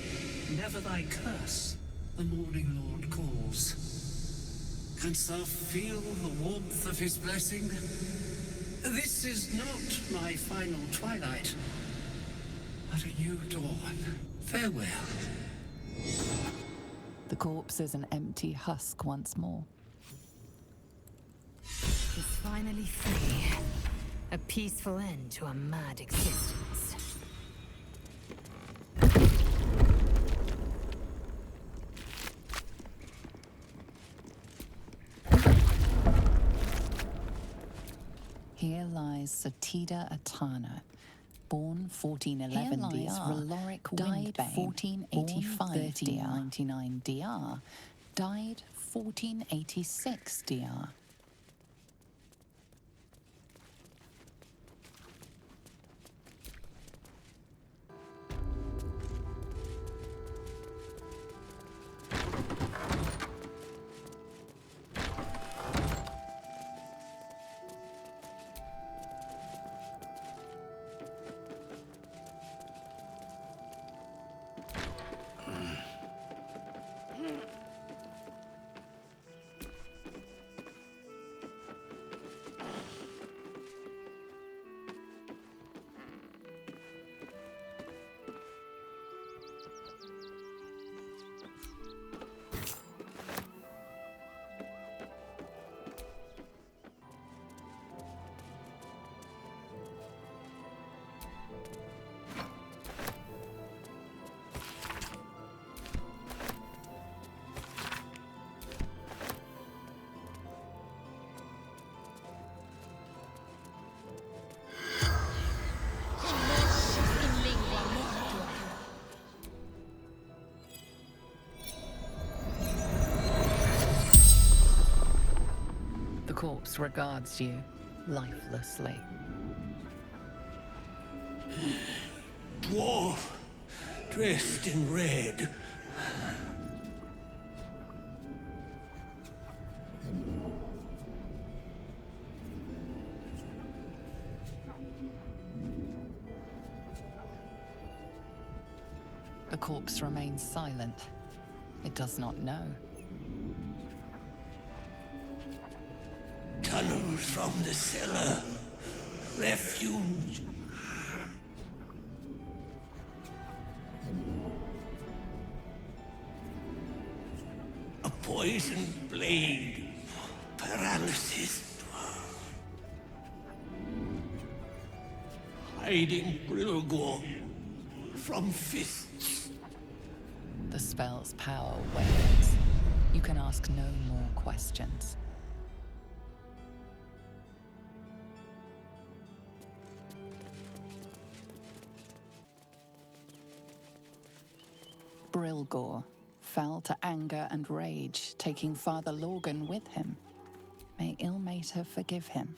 never thy curse. The morning Lord calls. Canst thou feel the warmth of his blessing? This is not my final twilight, but a new dawn. Farewell. The corpse is an empty husk once more. He's finally free. A peaceful end to a mad existence. Here lies Satida Atana, born 1411 DR, died 1485 1399 DR, died 1486 DR. The corpse regards you lifelessly. Dwarf, dressed in red. The corpse remains silent. It does not know. Tunnels from the cellar. refuge. A poisoned blade, paralysis. Hiding Brilgor from fists. The spell's power wanes. You can ask no more questions. Brilgor fell to anger and rage, taking Father Lorgan with him. May Ilmater forgive him.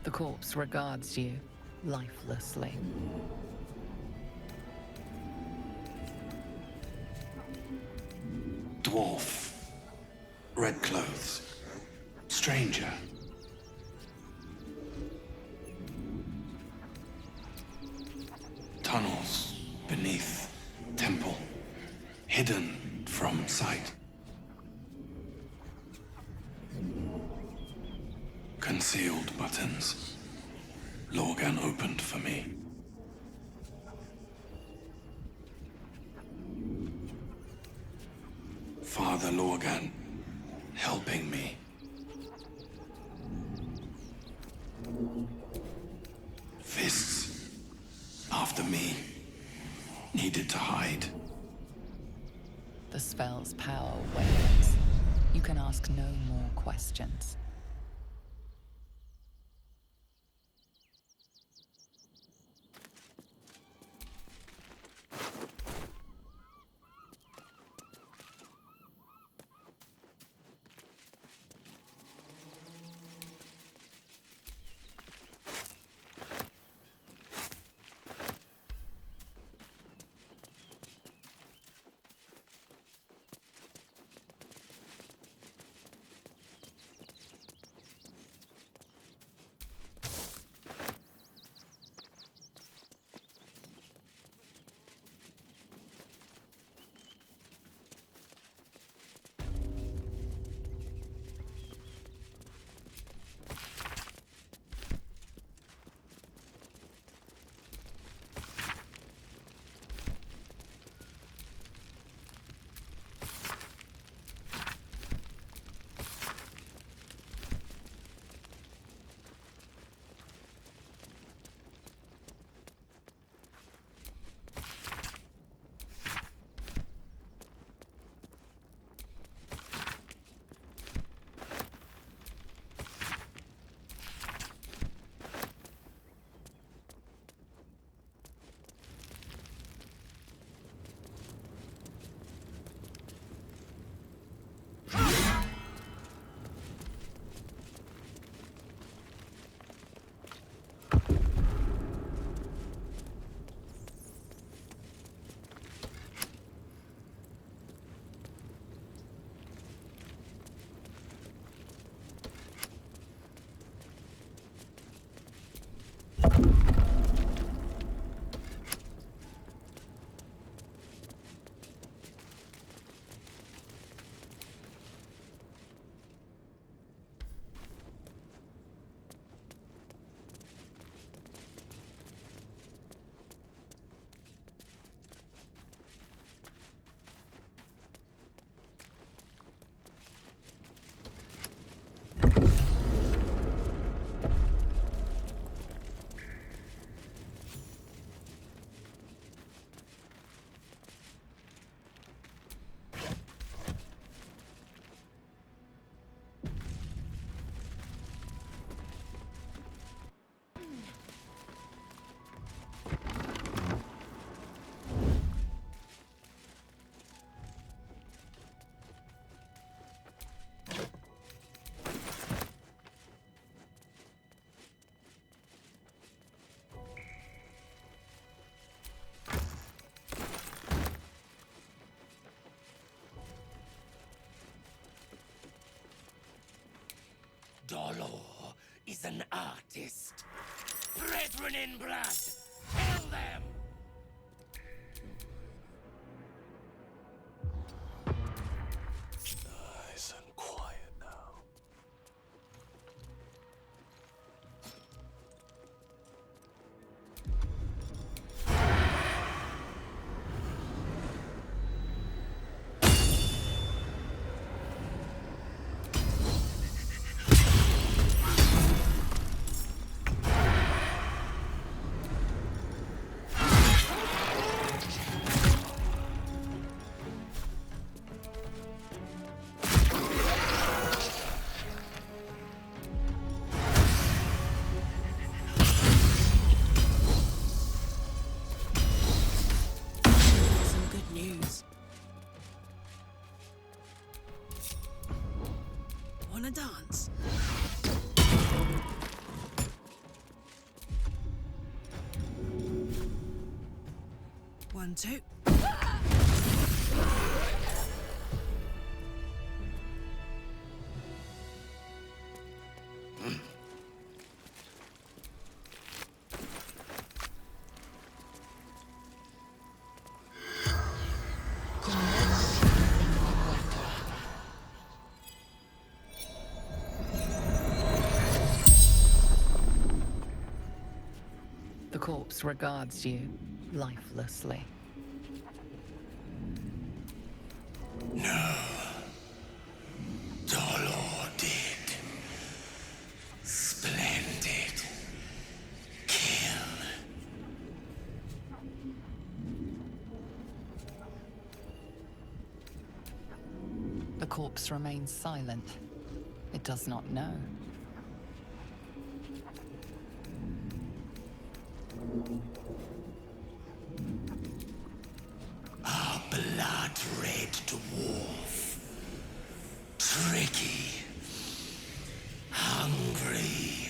The corpse regards you lifelessly. Dwarf. Red clothes. Stranger. Tunnels beneath temple. Hidden from sight. Concealed buttons. Lorgan opened for me. Father Lorgan helping me. Fists after me needed to hide. The spell's power wanes. You can ask no more questions. Dolor is an artist. Brethren in blood, tell them! Nice and quiet now. Wanna dance? One, two. The corpse regards you lifelessly. No. Dolor did. Splendid. Kill. The corpse remains silent. It does not know. A blood-red dwarf. Tricky. Hungry.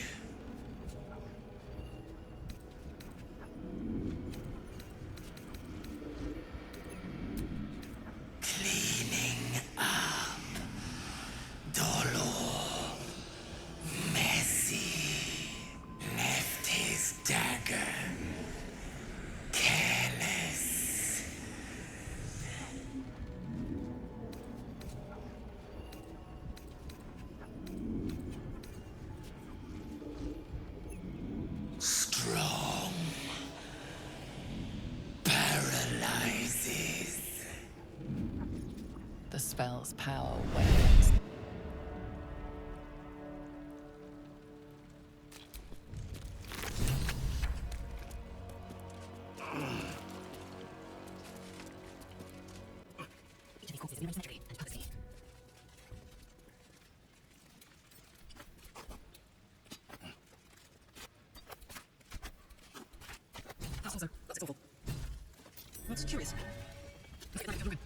Cleaning up. Dolor. Messy. Left his dagger. Careless. Strong. Paralyzes. The spell's power wanes. That's awful. That's curious. Let's get that.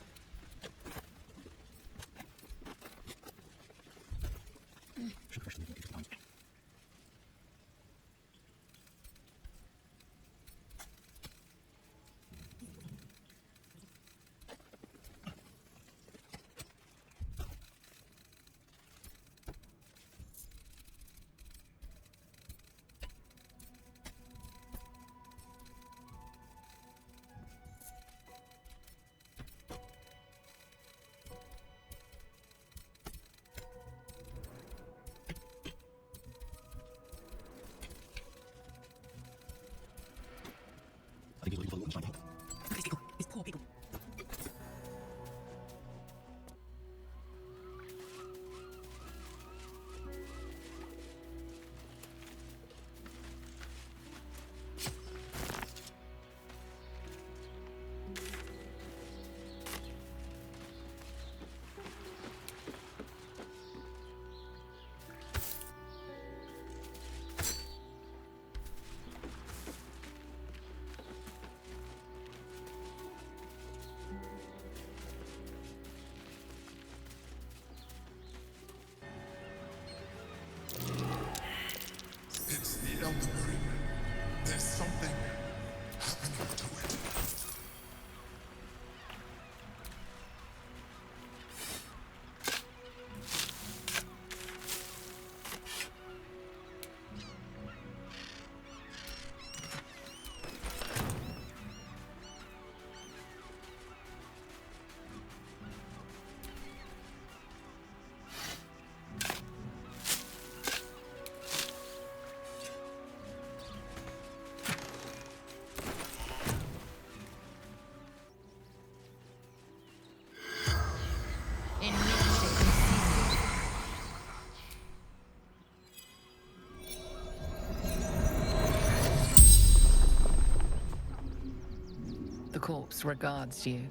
disregards you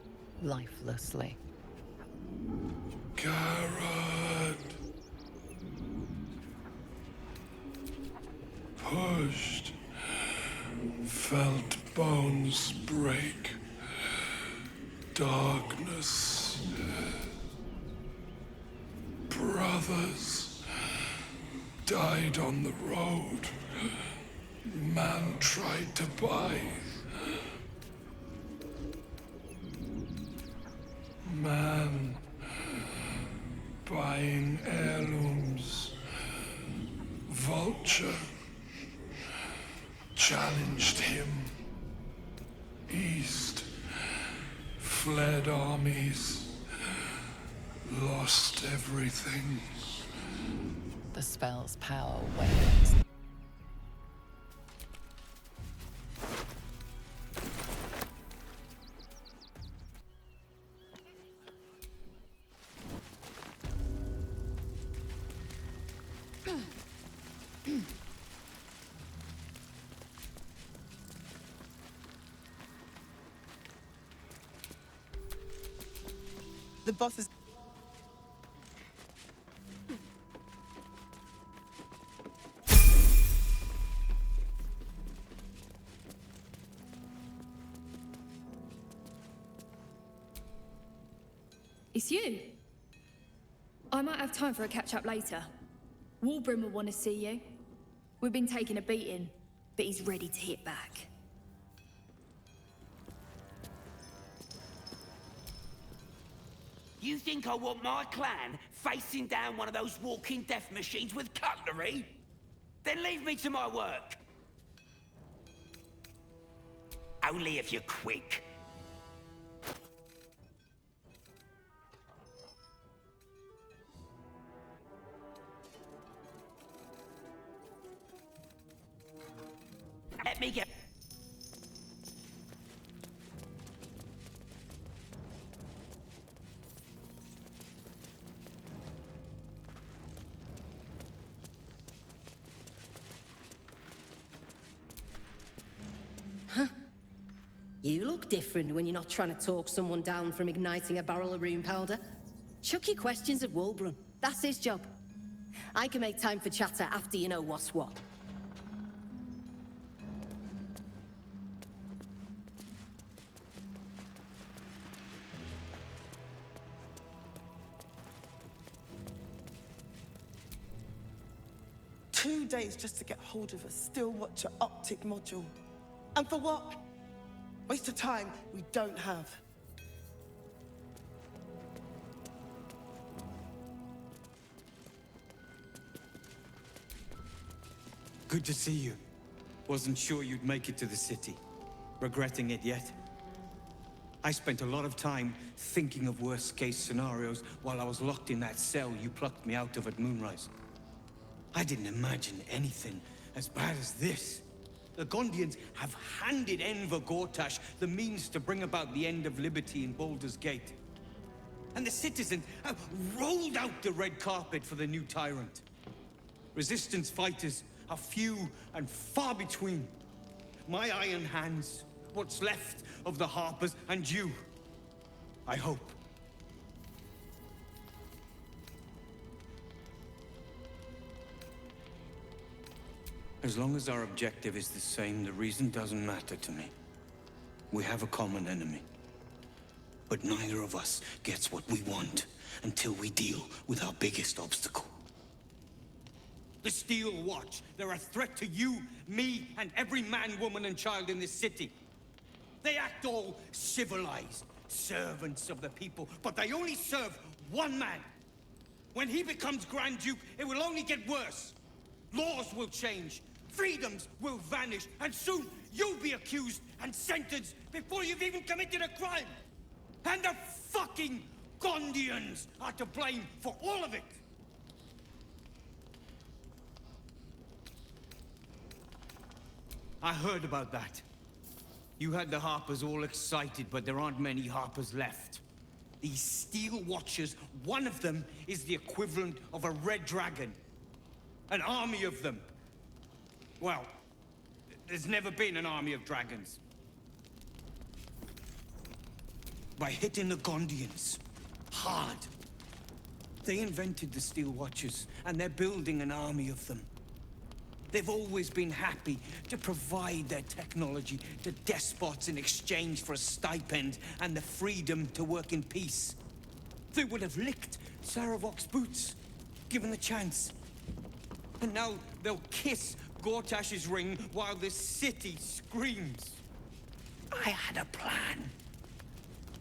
lifelessly. Garrett. Pushed. Felt bones break. Darkness. Brothers died on the road. Man tried to buy. Man buying heirlooms. Vulture challenged him. East fled armies. Lost everything. The spell's power wanes. The boss is... It's you. I might have time for a catch-up later. Walbrin will want to see you. We've been taking a beating, but he's ready to hit back. You think I want my clan facing down one of those walking death machines with cutlery? Then leave me to my work. Only if you're quick. Let me get... Huh? You look different when you're not trying to talk someone down from igniting a barrel of rune powder. Chuck your questions at Walbrin. That's his job. I can make time for chatter after you know what's what. Two days just to get hold of a still watcher optic module. And for what? Waste of time we don't have. Good to see you. Wasn't sure you'd make it to the city. Regretting it yet? I spent a lot of time thinking of worst-case scenarios while I was locked in that cell you plucked me out of at Moonrise. I didn't imagine anything as bad as this. The Gondians have handed Enver Gortash the means to bring about the end of liberty in Baldur's Gate. And the citizens have rolled out the red carpet for the new tyrant. Resistance fighters are few and far between. My iron hands, what's left of the Harpers, and you. I hope. As long as our objective is the same, the reason doesn't matter to me. We have a common enemy. But neither of us gets what we want until we deal with our biggest obstacle. The Steel Watch. They're a threat to you, me, and every man, woman, and child in this city. They act all civilized, servants of the people, but they only serve one man. When he becomes Grand Duke, it will only get worse. Laws will change. Freedoms will vanish, and soon you'll be accused and sentenced before you've even committed a crime. And the fucking Gondians are to blame for all of it. I heard about that. You had the Harpers all excited, but there aren't many Harpers left. These Steel Watchers, one of them is the equivalent of a red dragon. An army of them. Well, there's never been an army of dragons. By hitting the Gondians. Hard. They invented the Steel Watchers, and they're building an army of them. They've always been happy to provide their technology to despots in exchange for a stipend and the freedom to work in peace. They would have licked Saravok's boots, given the chance. And now they'll kiss Gortash's ring while the city screams. I had a plan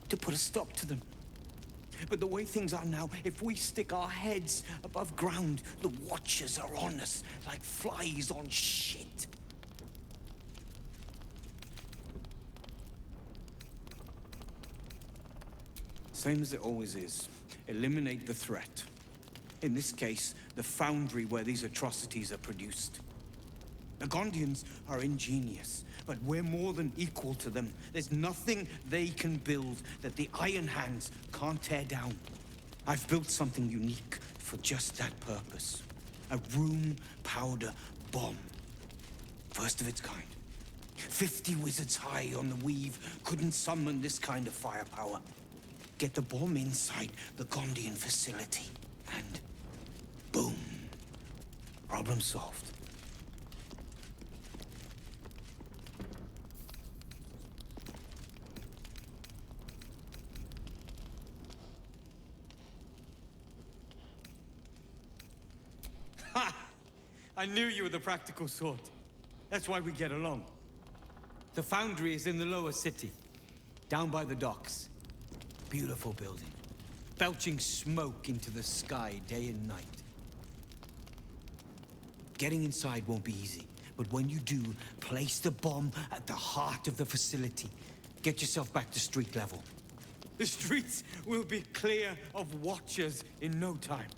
to put a stop to them. But the way things are now, if we stick our heads above ground, the Watchers are on us like flies on shit. Same as it always is. Eliminate the threat. In this case, the foundry where these atrocities are produced. The Gondians are ingenious, but we're more than equal to them. There's nothing they can build that the Iron Hands can't tear down. I've built something unique for just that purpose. A room powder bomb. First of its kind. 50 wizards high on the weave couldn't summon this kind of firepower. Get the bomb inside the Gondian facility, and boom. Problem solved. Ha! I knew you were the practical sort. That's why we get along. The foundry is in the lower city, down by the docks. Beautiful building, belching smoke into the sky day and night. Getting inside won't be easy, but when you do, place the bomb at the heart of the facility. Get yourself back to street level. The streets will be clear of Watchers in no time.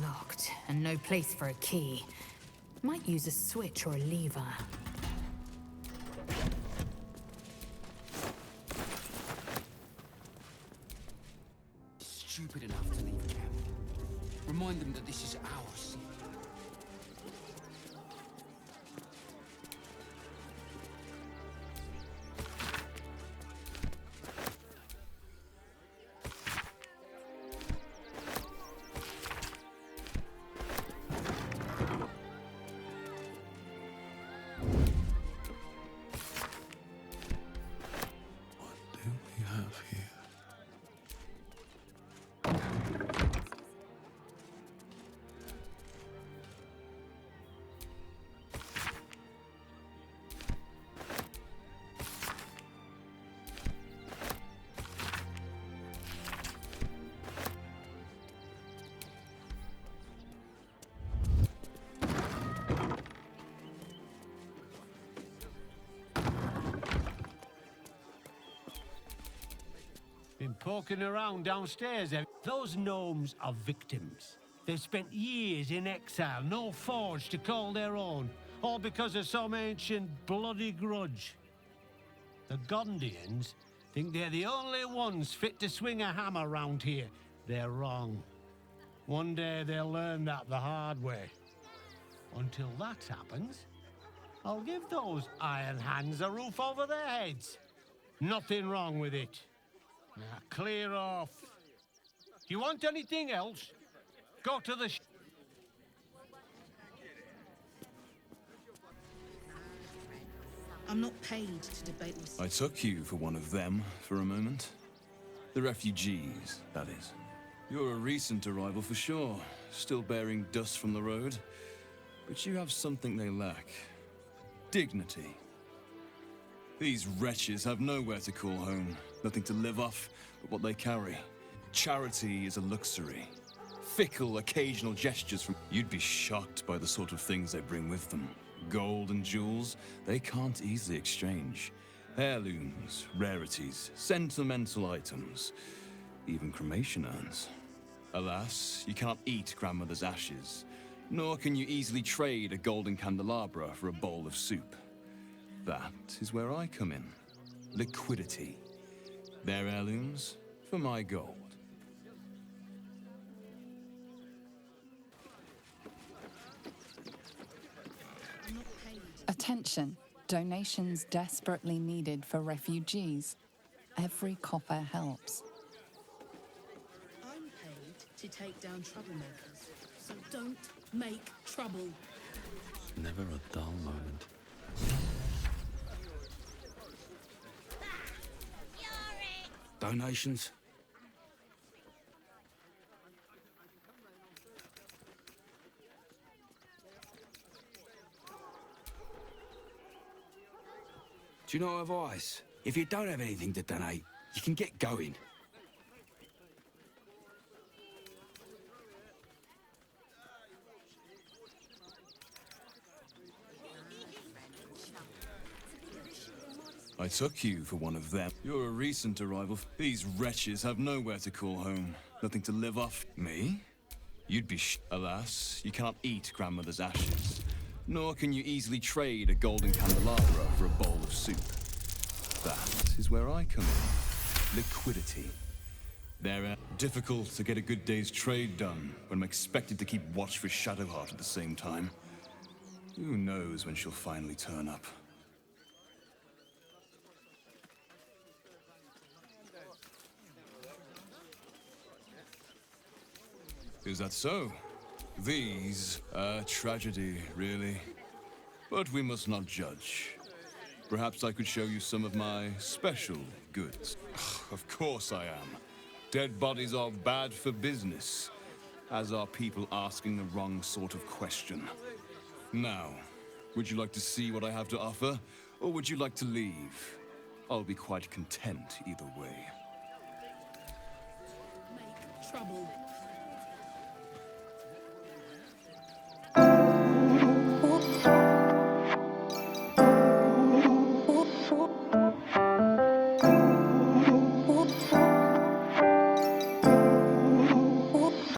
Locked, and no place for a key. Might use a switch or a lever. Stupid enough to leave camp. Remind them that this is ours. Been poking around downstairs, eh? Those gnomes are victims. They've spent years in exile, no forge to call their own, all because of some ancient bloody grudge. The Gondians think they're the only ones fit to swing a hammer round here. They're wrong. One day they'll learn that the hard way. Until that happens, I'll give those Iron Hands a roof over their heads. Nothing wrong with it. Now, clear off. Do you want anything else? Go to the I'm not paid to debate with... I took you for one of them for a moment. The refugees, that is. You're a recent arrival for sure, still bearing dust from the road. But you have something they lack. Dignity. These wretches have nowhere to call home, nothing to live off but what they carry. Charity is a luxury. Fickle, occasional gestures from... You'd be shocked by the sort of things they bring with them. Gold and jewels, they can't easily exchange. Heirlooms, rarities, sentimental items, even cremation urns. Alas, you can't eat grandmother's ashes, nor can you easily trade a golden candelabra for a bowl of soup. That is where I come in. Liquidity. Their heirlooms for my gold. Attention. Donations desperately needed for refugees. Every copper helps. I'm paid to take down troublemakers, so don't make trouble. Never a dull moment. Donations? Do you know advice? If you don't have anything to donate, you can get going. I took you for one of them. You're a recent arrival. These wretches have nowhere to call home. Nothing to live off. Me? You'd be Alas, you can't eat grandmother's ashes. Nor can you easily trade a golden candelabra for a bowl of soup. That is where I come in. Liquidity. They're difficult to get a good day's trade done when I'm expected to keep watch for Shadowheart at the same time. Who knows when she'll finally turn up. Is that so? These are tragedy, really. But we must not judge. Perhaps I could show you some of my special goods. Of course I am. Dead bodies are bad for business, as are people asking the wrong sort of question. Now, would you like to see what I have to offer, or would you like to leave? I'll be quite content either way.